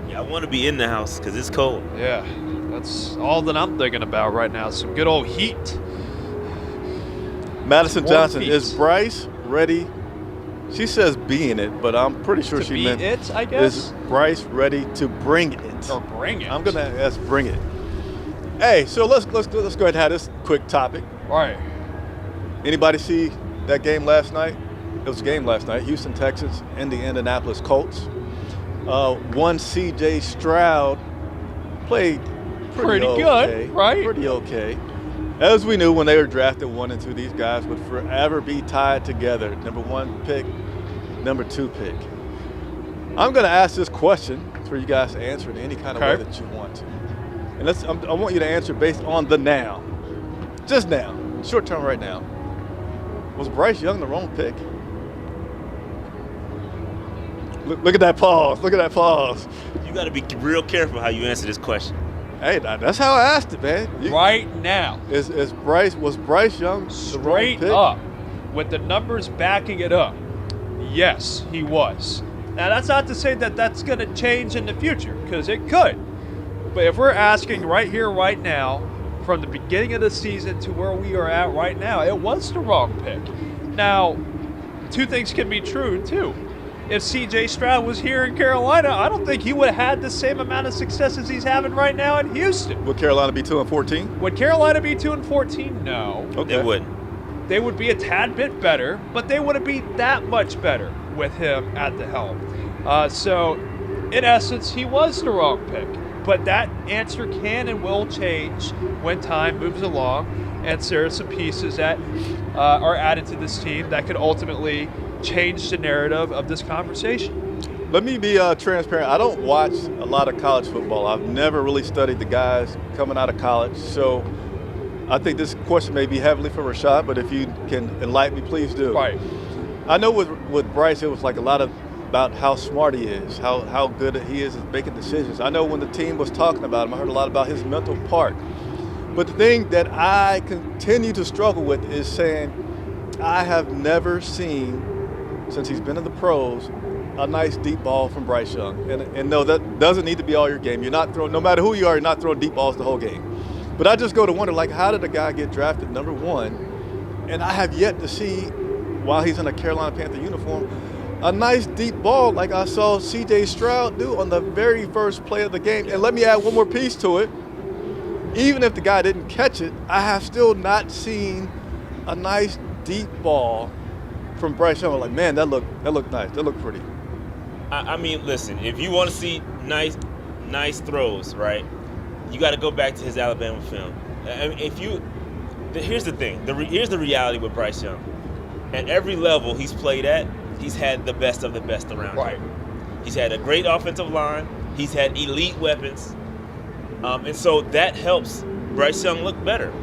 Yeah, I want to be in the house because it's cold. Yeah, that's all that I'm thinking about right now. Some good old heat. Madison Johnson, is Bryce ready? She says be in it, but I'm pretty sure she meant it, I guess. Is Bryce ready to bring it? Or bring it. I'm gonna ask bring it. Hey, so let's go ahead and have this quick topic. All right. Anybody see that game last night? It was a game last night. Houston Texans and the Indianapolis Colts. One C.J. Stroud played pretty okay, good, right? Pretty okay. As we knew when they were drafted 1 and 2, these guys would forever be tied together. Number 1 pick, number 2 pick. I'm going to ask this question for you guys to answer in any kind of way that you want to. And I want you to answer based on the now. Just now. Short term right now. Was Bryce Young the wrong pick? Look at that pause. Look at that pause. You got to be real careful how you answer this question. Hey, that's how I asked it, man. Right now. Was Bryce Young the wrong pick? Straight up, with the numbers backing it up, yes, he was. Now, that's not to say that that's going to change in the future, because it could. But if we're asking right here, right now, from the beginning of the season to where we are at right now, it was the wrong pick. Now, 2 things can be true, too. If C.J. Stroud was here in Carolina, I don't think he would have had the same amount of success as he's having right now in Houston. Would Carolina be 2-14? Would Carolina be 2-14? No. Okay. They wouldn't. They would be a tad bit better, but they wouldn't be that much better with him at the helm. So, in essence, he was the wrong pick. But that answer can and will change when time moves along, and there are some pieces that are added to this team that could ultimately change the narrative of this conversation. Let me be transparent. I don't watch a lot of college football. I've never really studied the guys coming out of college. So I think this question may be heavily for Rashad, but if you can enlighten me, please do. Right. I know with Bryce, it was like a lot about how smart he is, how good he is at making decisions. I know when the team was talking about him, I heard a lot about his mental part. But the thing that I continue to struggle with is saying I have never seen, since he's been in the pros, a nice deep ball from Bryce Young. And no, that doesn't need to be all your game. You're not throwing, no matter who you are, you're not throwing deep balls the whole game. But I just go to wonder, like, how did a guy get drafted number 1? And I have yet to see, while he's in a Carolina Panther uniform, a nice deep ball like I saw C.J. Stroud do on the very first play of the game. And let me add one more piece to it. Even if the guy didn't catch it, I have still not seen a nice deep ball from Bryce Young. I'm like, man, that looked nice. That looked pretty. I mean, listen, if you want to see nice throws, right, you got to go back to his Alabama film. I mean, here's the thing. Here's the reality with Bryce Young. At every level he's played at, he's had the best of the best around him. He's had a great offensive line. He's had elite weapons. And so that helps Bryce Young look better.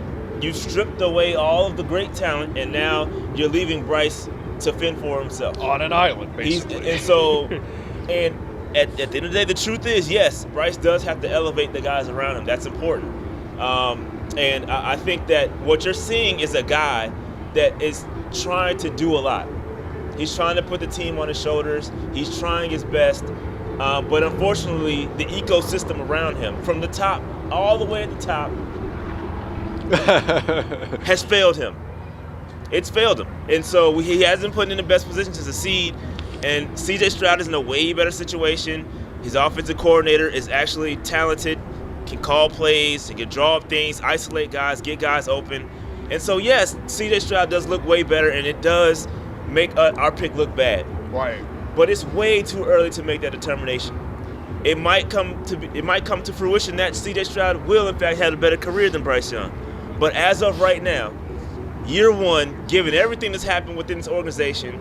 You've stripped away all of the great talent, and now you're leaving Bryce to fend for himself. On an island, basically. And at the end of the day, the truth is, yes, Bryce does have to elevate the guys around him. That's important. And I think that what you're seeing is a guy that is trying to do a lot. He's trying to put the team on his shoulders. He's trying his best. But unfortunately, the ecosystem around him, from the top all the way at the top, has failed him. It's failed him. And so he hasn't put in the best position to succeed. And C.J. Stroud is in a way better situation. His offensive coordinator is actually talented, can call plays, he can draw up things, isolate guys, get guys open. And so, yes, C.J. Stroud does look way better, and it does make our pick look bad. Right. But it's way too early to make that determination. It might come to fruition that C.J. Stroud will, in fact, have a better career than Bryce Young. But as of right now, year one, given everything that's happened within this organization,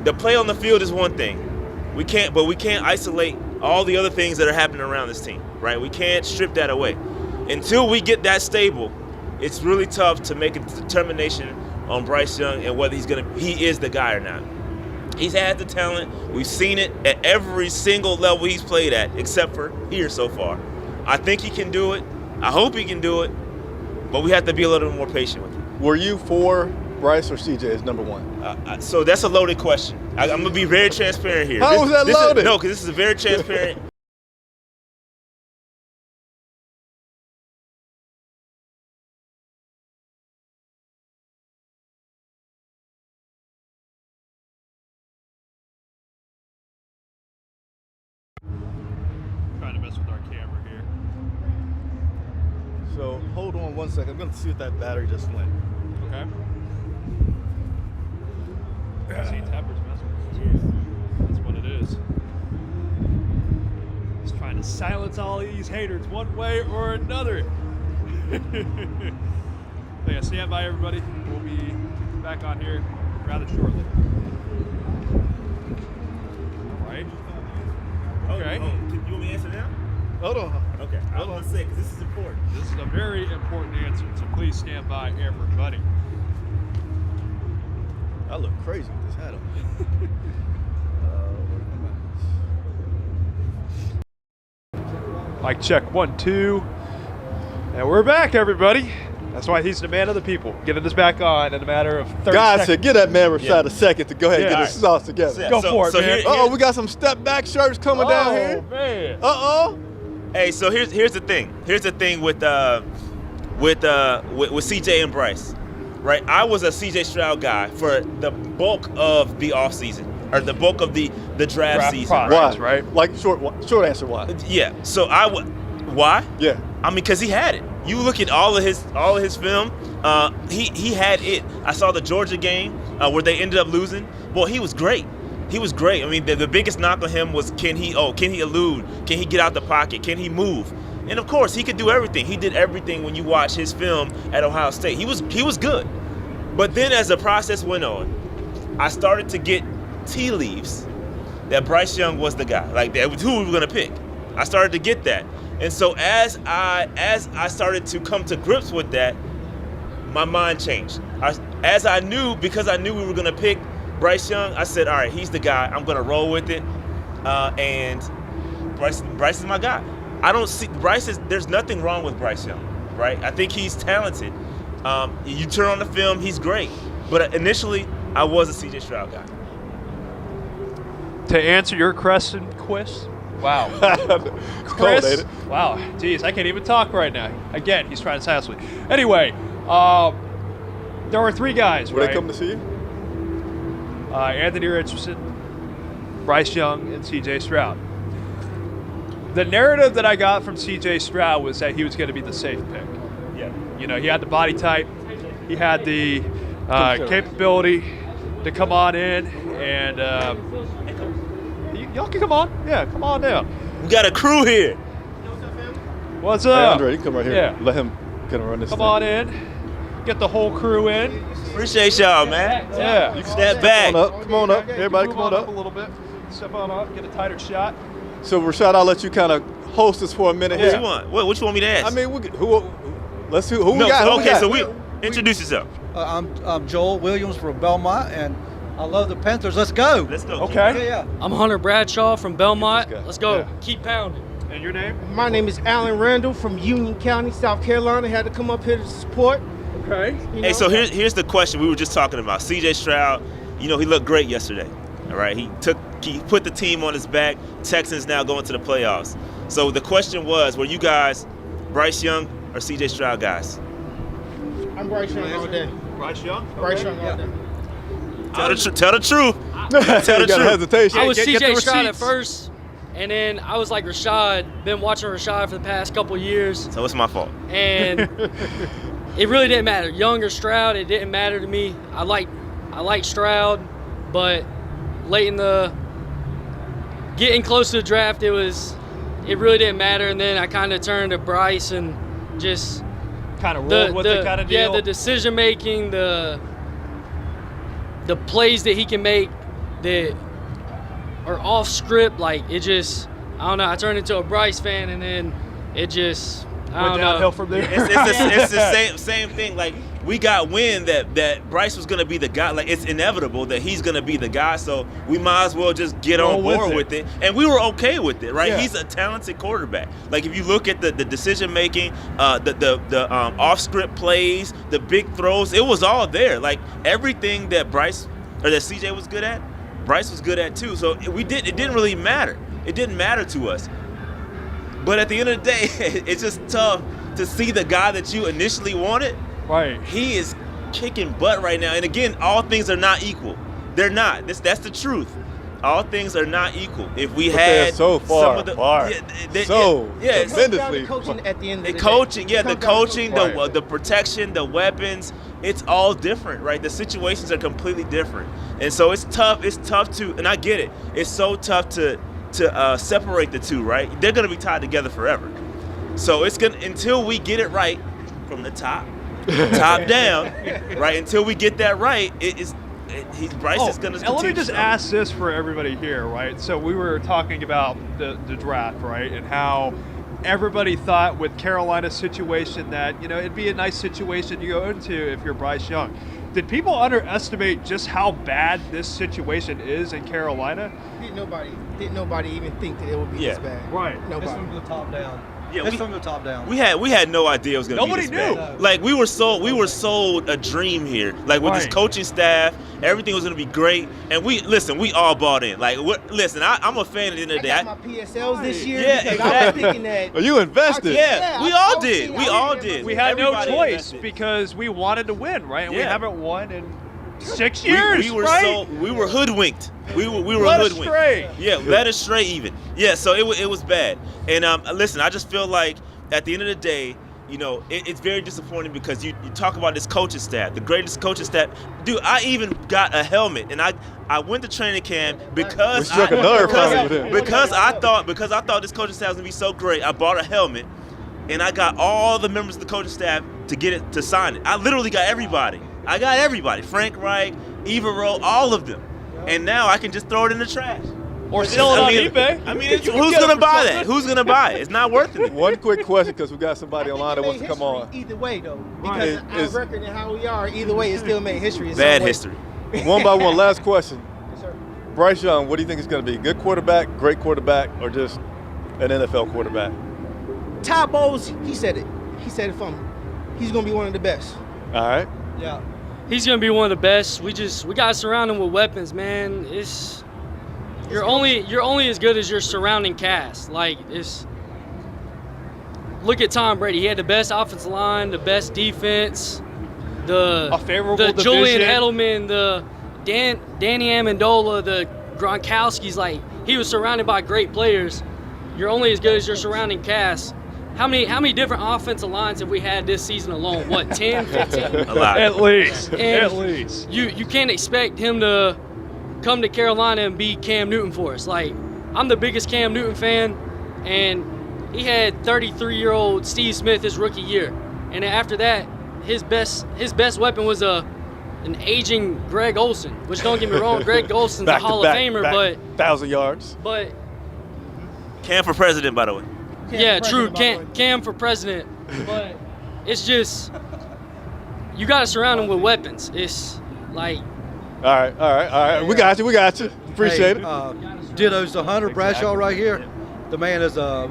the play on the field is one thing. We can't isolate all the other things that are happening around this team, right? We can't strip that away. Until we get that stable, it's really tough to make a determination on Bryce Young and whether he is the guy or not. He's had the talent. We've seen it at every single level he's played at, except for here so far. I think he can do it. I hope he can do it. But we have to be a little bit more patient with him. Were you for Bryce or CJ as number 1? So that's a loaded question. I'm going to be very transparent here. How is that loaded? No, because this is a very transparent. Trying to mess with our camera here. So hold on one second. I'm going to see if that battery just went. Okay. See, Tepper's messing with us. That's what it is. He's trying to silence all these haters one way or another. But yeah, stand by, everybody. We'll be back on here rather shortly. All right. Okay. You want me to answer now? Hold on. Okay. I was going to say, because this is important. This is a very important answer, so please stand by, everybody. I look crazy with this hat on. Mic check 1, 2. And we're back, everybody. That's why he's the man of the people. Getting us back on in a matter of 30 God seconds. said, give that man Rashad a second to go ahead and get his sauce together. Go for it, man. Oh, we got some step back shirts coming down here. Oh, man. Uh-oh. Hey, so here's the thing. Here's the thing with CJ and Bryce, right? I was a CJ Stroud guy for the bulk of the offseason, or the bulk of the draft season. Why? Right? Like short answer, why? Yeah. So why? Yeah. I mean, because he had it. You look at all of his film. He had it. I saw the Georgia game where they ended up losing. Boy, he was great. He was great. I mean, the biggest knock on him was can he elude? Can he get out the pocket? Can he move? And of course, he could do everything. He did everything when you watch his film at Ohio State. He was good. But then as the process went on, I started to get tea leaves that Bryce Young was the guy. Like that was who we were gonna pick. I started to get that. And so as I started to come to grips with that, my mind changed. Because I knew we were gonna pick Bryce Young, I said, all right, he's the guy. I'm going to roll with it. And Bryce is my guy. I don't see There's nothing wrong with Bryce Young. right? I think he's talented. You turn on the film, he's great. But initially, I was a C.J. Stroud guy. To answer your question, Chris. Wow. It's cold, ain't it? Wow. Geez, I can't even talk right now. Again, he's trying to silence me. Anyway, there were 3 guys, Were right? they coming to see you? Anthony Richardson, Bryce Young, and C.J. Stroud. The narrative that I got from C.J. Stroud was that he was going to be the safe pick. Yeah. You know, he had the body type, he had the capability to come on in, and y'all can come on. Yeah, come on down. We got a crew here. What's Hey, up? Andre, you come right here. Yeah. Let him kind of run this Come thing. on in. Get the whole crew in. Appreciate y'all, man. Yeah. You can step back. Come on up. Everybody Move come on up. a little bit. Step on up. Get a tighter shot. So, Rashad, I'll let you kind of host us for a minute What here. you want? What you want me to ask? I mean, let's see who we no, got. so, Who we okay, got? so we introduce yourself. I'm Joel Williams from Belmont, and I love the Panthers. Let's go. Let's go. Okay. Yeah. I'm Hunter Bradshaw from Belmont. This guy. Let's go. Yeah. Keep pounding. And your name? My name is Alan Randall from Union County, South Carolina. Had to come up here to support. Okay. Hey, so here's the question we were just talking about. C.J. Stroud, he looked great yesterday. All right, he put the team on his back. Texans now going to the playoffs. So the question was, were you guys Bryce Young or C.J. Stroud guys? I'm Bryce Young all day. Bryce Young? Bryce Young all day. Tell the truth. Tell the You got truth. hesitation. I was get the CJ Stroud at receipts. first, and then I was like Rashad. Been watching Rashad for the past couple years, So it's my fault. and it really didn't matter. Young or Stroud, it didn't matter to me. I like Stroud, but late in the getting close to the draft, it really didn't matter. And then I kind of turned to Bryce and just Kind of rolled with it kind of deal? Yeah, the decision making, the plays that he can make that are off script, like it just, I don't know. I turned into a Bryce fan, and then it just, I Went don't downhill know. from there. It's the same thing. Like we got wind that Bryce was gonna be the guy. Like it's inevitable that he's gonna be the guy. So we might as well just get on board with it. And we were okay with it, right? Yeah. He's a talented quarterback. Like if you look at the decision making, the off script plays, the big throws, it was all there. Like everything that Bryce or that CJ was good at, Bryce was good at too. So it didn't really matter. It didn't matter to us. But at the end of the day, it's just tough to see the guy that you initially wanted. Right. He is kicking butt right now. And again, all things are not equal. They're not. That's the truth. All things are not equal. If we they're had so some of the tremendously Coaching at the end of the the day. coaching, yeah, the It comes down to coaching, Right. the protection, the weapons, it's all different, right? The situations are completely different. And so it's tough to, and I get it, it's so tough to separate the two, right? They're gonna be tied together forever. So it's gonna, until we get it right from the top down, right? Until we get that right, Bryce is gonna. And let me continue just to ask this for everybody here, right? So we were talking about the draft, right, and how everybody thought with Carolina's situation that it'd be a nice situation to go into if you're Bryce Young. Did people underestimate just how bad this situation is in Carolina? Didn't nobody even think that it would be Yeah. this bad. Right. It's Nobody. from the top down. Yeah, It's from the top down. We had no idea it was gonna Nobody be this knew. bad. Like we were sold a dream here. Like with this Right. coaching staff, everything was gonna be great. And we all bought in. Like I'm a fan at the end of the day. I got my PSLs this year Yeah, because I was exactly. thinking that. Oh, you invested. Yeah, we I all was did. thinking- We I all was did. We had Everybody no choice invested. because we wanted to win, right? And we Yeah. haven't won in 6 years, we were right? we were hoodwinked. We were Led hoodwinked. astray. Yeah, led astray even. Yeah, so it was bad. And listen, I just feel like at the end of the day, it's very disappointing because you talk about this coaching staff, the greatest coaching staff. Dude, I even got a helmet, and I went to training camp because We struck a nerve probably with him. because I thought this coaching staff was gonna be so great. I bought a helmet, and I got all the members of the coaching staff to sign it. I literally got everybody. I got everybody. Frank Reich, Eva Rowe, all of them. And now I can just throw it in the trash. Or sell it on eBay. I mean, You can who's get it gonna for buy something. that? Who's gonna buy it? It's not worth it. One quick question, because we got somebody online that wants to come on. Either way, though, Right. because our record and how we are, either way, it still made history. in some Bad way. history. One by one, last question. Yes, sir. Bryce Young, what do you think it's going to be? Good quarterback, great quarterback, or just an NFL quarterback? Todd Bowles, he said it. He said it from he's going to be one of the best. All right. Yeah. He's going to be one of the best. We got to surround him with weapons, man. You're only as good as your surrounding cast. Like, look at Tom Brady. He had the best offensive line, the best defense, a favorable the Julian division. Edelman, the Danny Amendola, the Gronkowskis. Like, he was surrounded by great players. You're only as good as your surrounding cast. How many different offensive lines have we had this season alone? What, 10, 15? A lot. At least. And At least. You can't expect him to come to Carolina and be Cam Newton for us. Like, I'm the biggest Cam Newton fan, and he had 33-year-old Steve Smith his rookie year. And then after that, his best weapon was an aging Greg Olsen, which, don't get me wrong, Greg Olsen's a Hall of Famer, but 1,000 yards. But Cam for president, by the way. yeah, true. Cam for president. But it's just, you got to surround him with weapons. It's like. All right. We got you. Appreciate it. Ditto's to Hunter Bradshaw right here. The man is a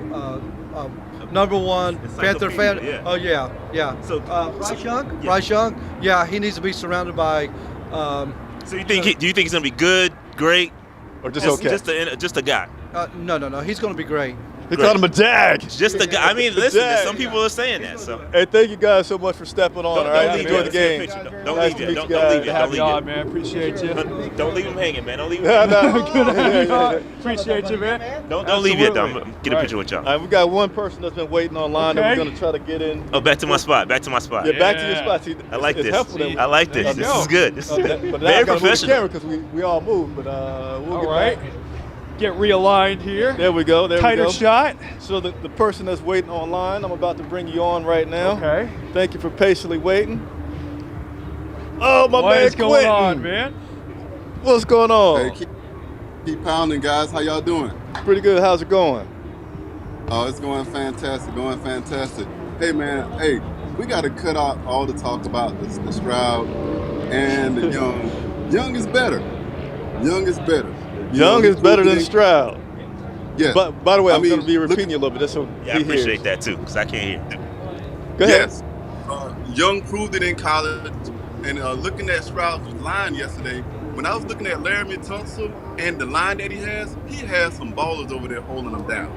number one Panther fan. Yeah. Oh yeah. So Bryce Young. Yeah, he needs to be surrounded by. So do you think he's gonna be good, great, or just okay? Just a guy. No. He's going to be great. He called him a jag. Just a guy. I mean, listen, some people are saying that. So. Hey, thank you guys so much for stepping on. Don't Enjoy the game. Don't Nice leave to yet. meet Don't you leave guys. yet. Have you on, man. Appreciate you. Don't leave him hanging, man. Don't leave him hanging. Appreciate you, man. Don't leave yet, though. I'm going to get a picture with y'all. All right, we got one person that's been waiting online that we're going to try to get in. Oh, back to my spot. Yeah, back to your spot. See, I like it's this. helpful that I like this. This is good. This is but very professional. Because we all move, but we'll get right. back. Get realigned here. There we go. Tighter shot. So the person that's waiting online, I'm about to bring you on right now. Okay. Thank you for patiently waiting. Oh, my man, What is going Quentin. on, man? What's going on? Hey, keep pounding, guys. How y'all doing? Pretty good. How's it going? Oh, it's going fantastic. Hey, man. Hey, we got to cut out all the talk about the Stroud and the Young. Young is better. Young is better than Stroud. Yeah. But by the way, I'm going to be repeating you a little bit. Just so I appreciate that too, because I can't hear. Go ahead. Yes. Young proved it in college. And looking at Stroud's line yesterday, when I was looking at Laramie Tunsil and the line that he has some ballers over there holding him down.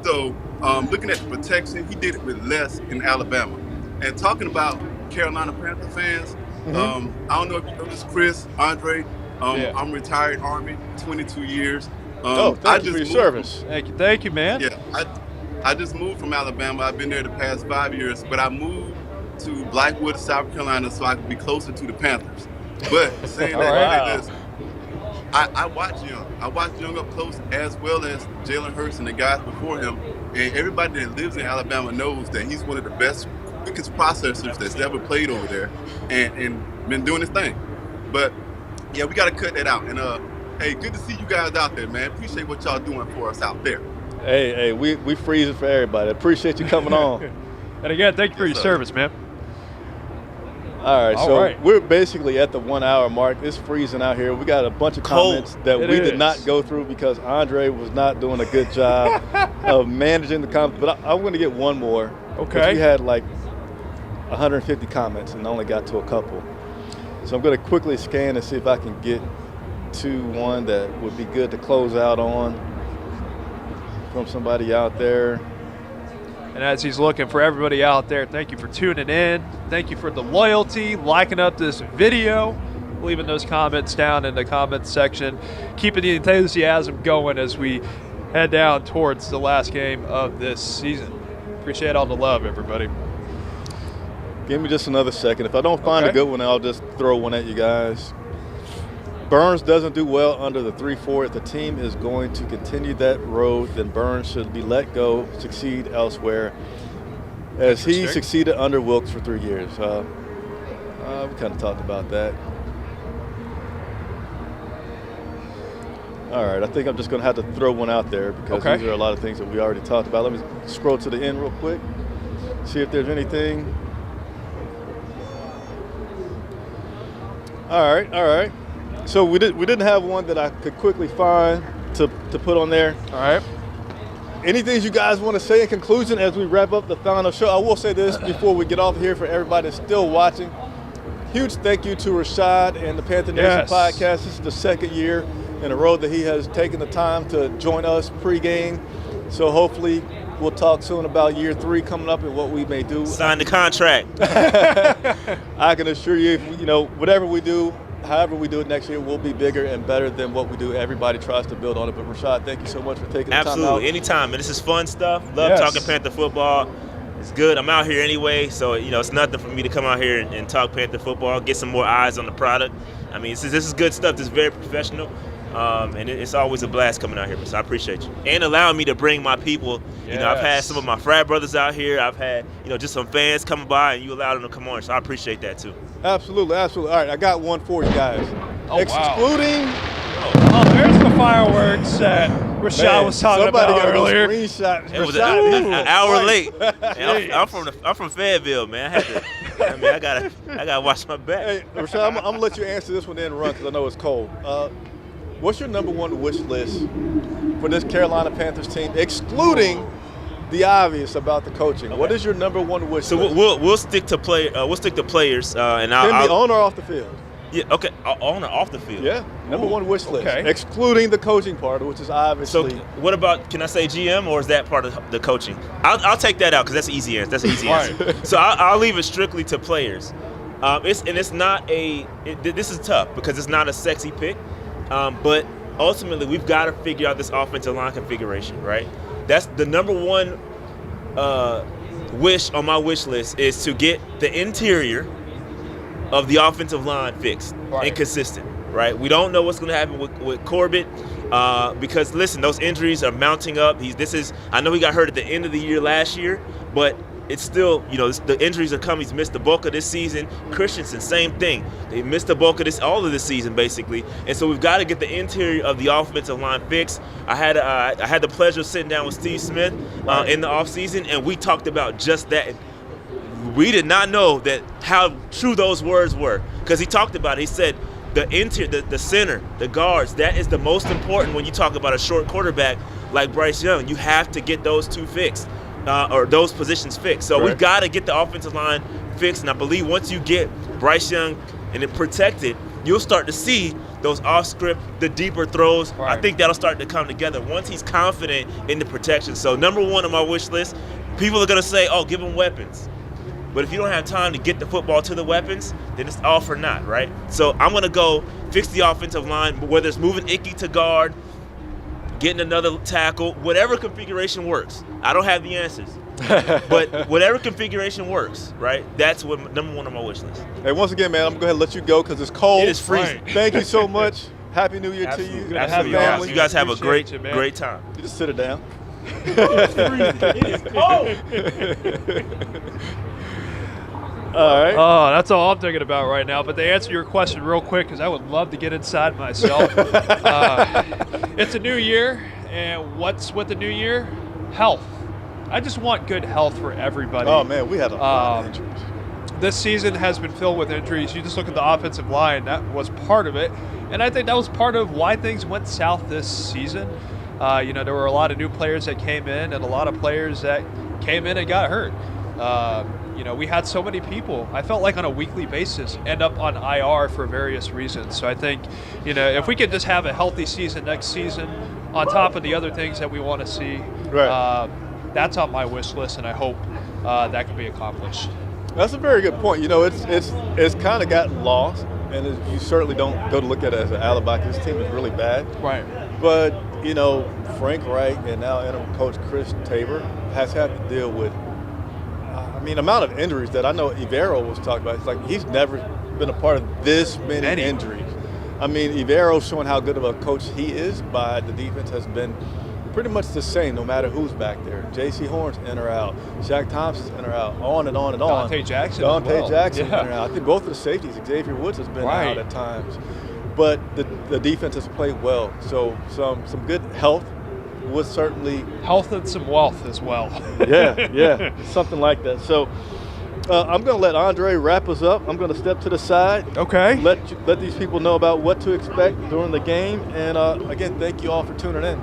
So looking at the protection, he did it with less in Alabama. And talking about Carolina Panther fans, I don't know if you know this, Chris, Andre. I'm retired Army, 22 years. Thank you for your service. Thank you, man. Yeah, I just moved from Alabama. I've been there the past 5 years, but I moved to Blackwood, South Carolina, so I could be closer to the Panthers. But saying that, I watch Young. I watch Young up close, as well as Jalen Hurts and the guys before him. And everybody that lives in Alabama knows that he's one of the best, quickest processors that's ever played over there, and been doing his thing. But yeah, we got to cut that out. And hey, good to see you guys out there, man. Appreciate what y'all doing for us out there. Hey, we freezing for everybody. Appreciate you coming on. And again, thank you for your service, man. All right, we're basically at the 1 hour mark. It's freezing out here. We got a bunch of comments that we did not go through because Andre was not doing a good job of managing the comments. But I'm going to get one more. Okay. We had like 150 comments and only got to a couple. So I'm going to quickly scan and see if I can get to one that would be good to close out on from somebody out there. And as he's looking for everybody out there, thank you for tuning in. Thank you for the loyalty, liking up this video, leaving those comments down in the comments section, keeping the enthusiasm going as we head down towards the last game of this season. Appreciate all the love, everybody. Give me just another second. If I don't find a good one, I'll just throw one at you guys. Burns doesn't do well under the 3-4. If the team is going to continue that road, then Burns should be let go, succeed elsewhere, as he succeeded under Wilkes for 3 years. We kind of talked about that. All right, I think I'm just going to have to throw one out there because these are a lot of things that we already talked about. Let me scroll to the end real quick, see if there's anything. All right. So we didn't have one that I could quickly find to put on there. All right. anything you guys want to say in conclusion as we wrap up the final show? I will say this before we get off here for everybody that's still watching. Huge thank you to Rashad and the Panther Nation podcast. This is the second year in a row that he has taken the time to join us pregame. So hopefully we'll talk soon about year 3 coming up and what we may do. Sign the contract. I can assure you, whatever we do, however we do it next year, will be bigger and better than what we do. Everybody tries to build on it. But Rashad, thank you so much for taking the time out. Absolutely, anytime. And this is fun stuff. Love talking Panther football. It's good. I'm out here anyway, so it's nothing for me to come out here and talk Panther football, get some more eyes on the product. I mean, this is good stuff. This is very professional. And it's always a blast coming out here, so I appreciate you. And allowing me to bring my people. I've had some of my frat brothers out here. I've had, just some fans coming by, and you allowed them to come on, so I appreciate that too. Absolutely, absolutely. All right, I got one for you guys. Excluding... Oh, there's the fireworks that Rashad was talking about earlier. It was an hour late. I'm from Fayetteville, man. I gotta watch my back. Hey, Rashad, I'm gonna let you answer this one then run because I know it's cold. What's your number one wish list for this Carolina Panthers team, excluding the obvious about the coaching? What is your number one wish list? We'll stick to players, and I'll be on or off the field. Yeah, okay, on or off the field. Yeah, number one wish list, excluding the coaching part, which is obviously. So what about, can I say GM, or is that part of the coaching? I'll take that out because that's an easy answer. That's an easy answer. So I'll leave it strictly to players. It's not this is tough because it's not a sexy pick, but ultimately we've got to figure out this offensive line configuration, right? That's the number one wish on my wish list, is to get the interior of the offensive line fixed and consistent, right? We don't know what's going to happen with Corbett because, listen, those injuries are mounting up. I know he got hurt at the end of the year last year, but it's still, the injuries are coming. He's missed the bulk of this season. Christensen, same thing. They missed the bulk of all of this season, basically. And so we've got to get the interior of the offensive line fixed. I had the pleasure of sitting down with Steve Smith in the offseason, and we talked about just that. We did not know how true those words were, because he talked about it. He said the interior, the center, the guards, that is the most important when you talk about a short quarterback like Bryce Young. You have to get those two fixed, or those positions fixed. So we've got to get the offensive line fixed, and I believe once you get Bryce Young and it protected, you'll start to see those off-script, the deeper throws. I think that'll start to come together once he's confident in the protection. So number one on my wish list, people are going to say, oh, give him weapons. But if you don't have time to get the football to the weapons, then it's all for naught, right? So I'm going to go fix the offensive line, whether it's moving Icky to guard, getting another tackle, whatever configuration works. I don't have the answers. But whatever configuration works, right? That's what number one on my wish list. Hey, once again, man, I'm going to go ahead and let you go because it's cold. It is freezing. Thank you so much. Happy New Year to you. Absolutely. You guys have a great time. You just sit it down. It is cold. All right. Oh, that's all I'm thinking about right now. But to answer your question real quick, because I would love to get inside myself. It's a new year, and what's with the new year? Health. I just want good health for everybody. Oh, man, we had a lot of injuries. This season has been filled with injuries. You just look at the offensive line. That was part of it. And I think that was part of why things went south this season. There were a lot of new players that came in and a lot of players that came in and got hurt. We had so many people, I felt like on a weekly basis, end up on IR for various reasons. So I think, if we could just have a healthy season next season on top of the other things that we want to see, that's on my wish list, and I hope that can be accomplished. That's a very good point. It's kind of gotten lost, and you certainly don't go to look at it as an alibi because this team is really bad. Right. But, Frank Reich and now interim coach Chris Tabor has had to deal with amount of injuries that I know Ivero was talking about. It's like he's never been a part of this many injuries. Ivero's showing how good of a coach he is, but the defense has been pretty much the same no matter who's back there. J.C. Horn's in or out. Shaq Thompson's in or out. On and on and on. Dante Jackson in or out. I think both of the safeties, Xavier Woods has been out at times. But the defense has played well. So some good health was certainly health and some wealth as well. yeah, something like that. So I'm going to let Andre wrap us up. I'm going to step to the side. Okay. Let these people know about what to expect during the game. And again, thank you all for tuning in.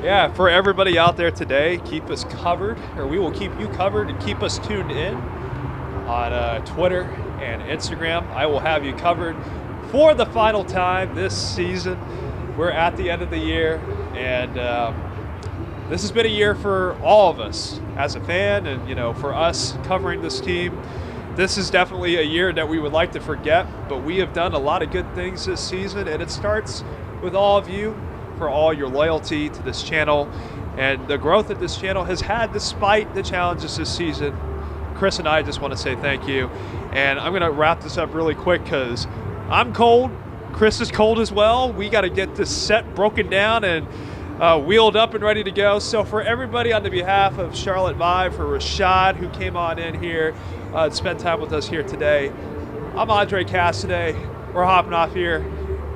Yeah, for everybody out there today, keep us covered, or we will keep you covered, and keep us tuned in on Twitter and Instagram. I will have you covered for the final time this season. We're at the end of the year, and this has been a year for all of us as a fan, and for us covering this team. This is definitely a year that we would like to forget, but we have done a lot of good things this season, and it starts with all of you for all your loyalty to this channel and the growth that this channel has had despite the challenges this season. Chris and I just want to say thank you, and I'm going to wrap this up really quick because I'm cold. Chris is cold as well. We got to get this set broken down and wheeled up and ready to go. So for everybody, on the behalf of Charlotte Vibe, for Rashad, who came on in here and spent time with us here today, I'm Andre Casseday. We're hopping off here,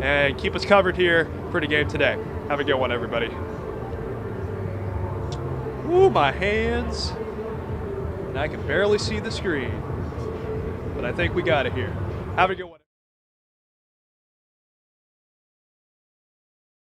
and keep us covered here for the game today. Have a good one, everybody. Ooh, my hands. And I can barely see the screen, but I think we got it here. Have a good one.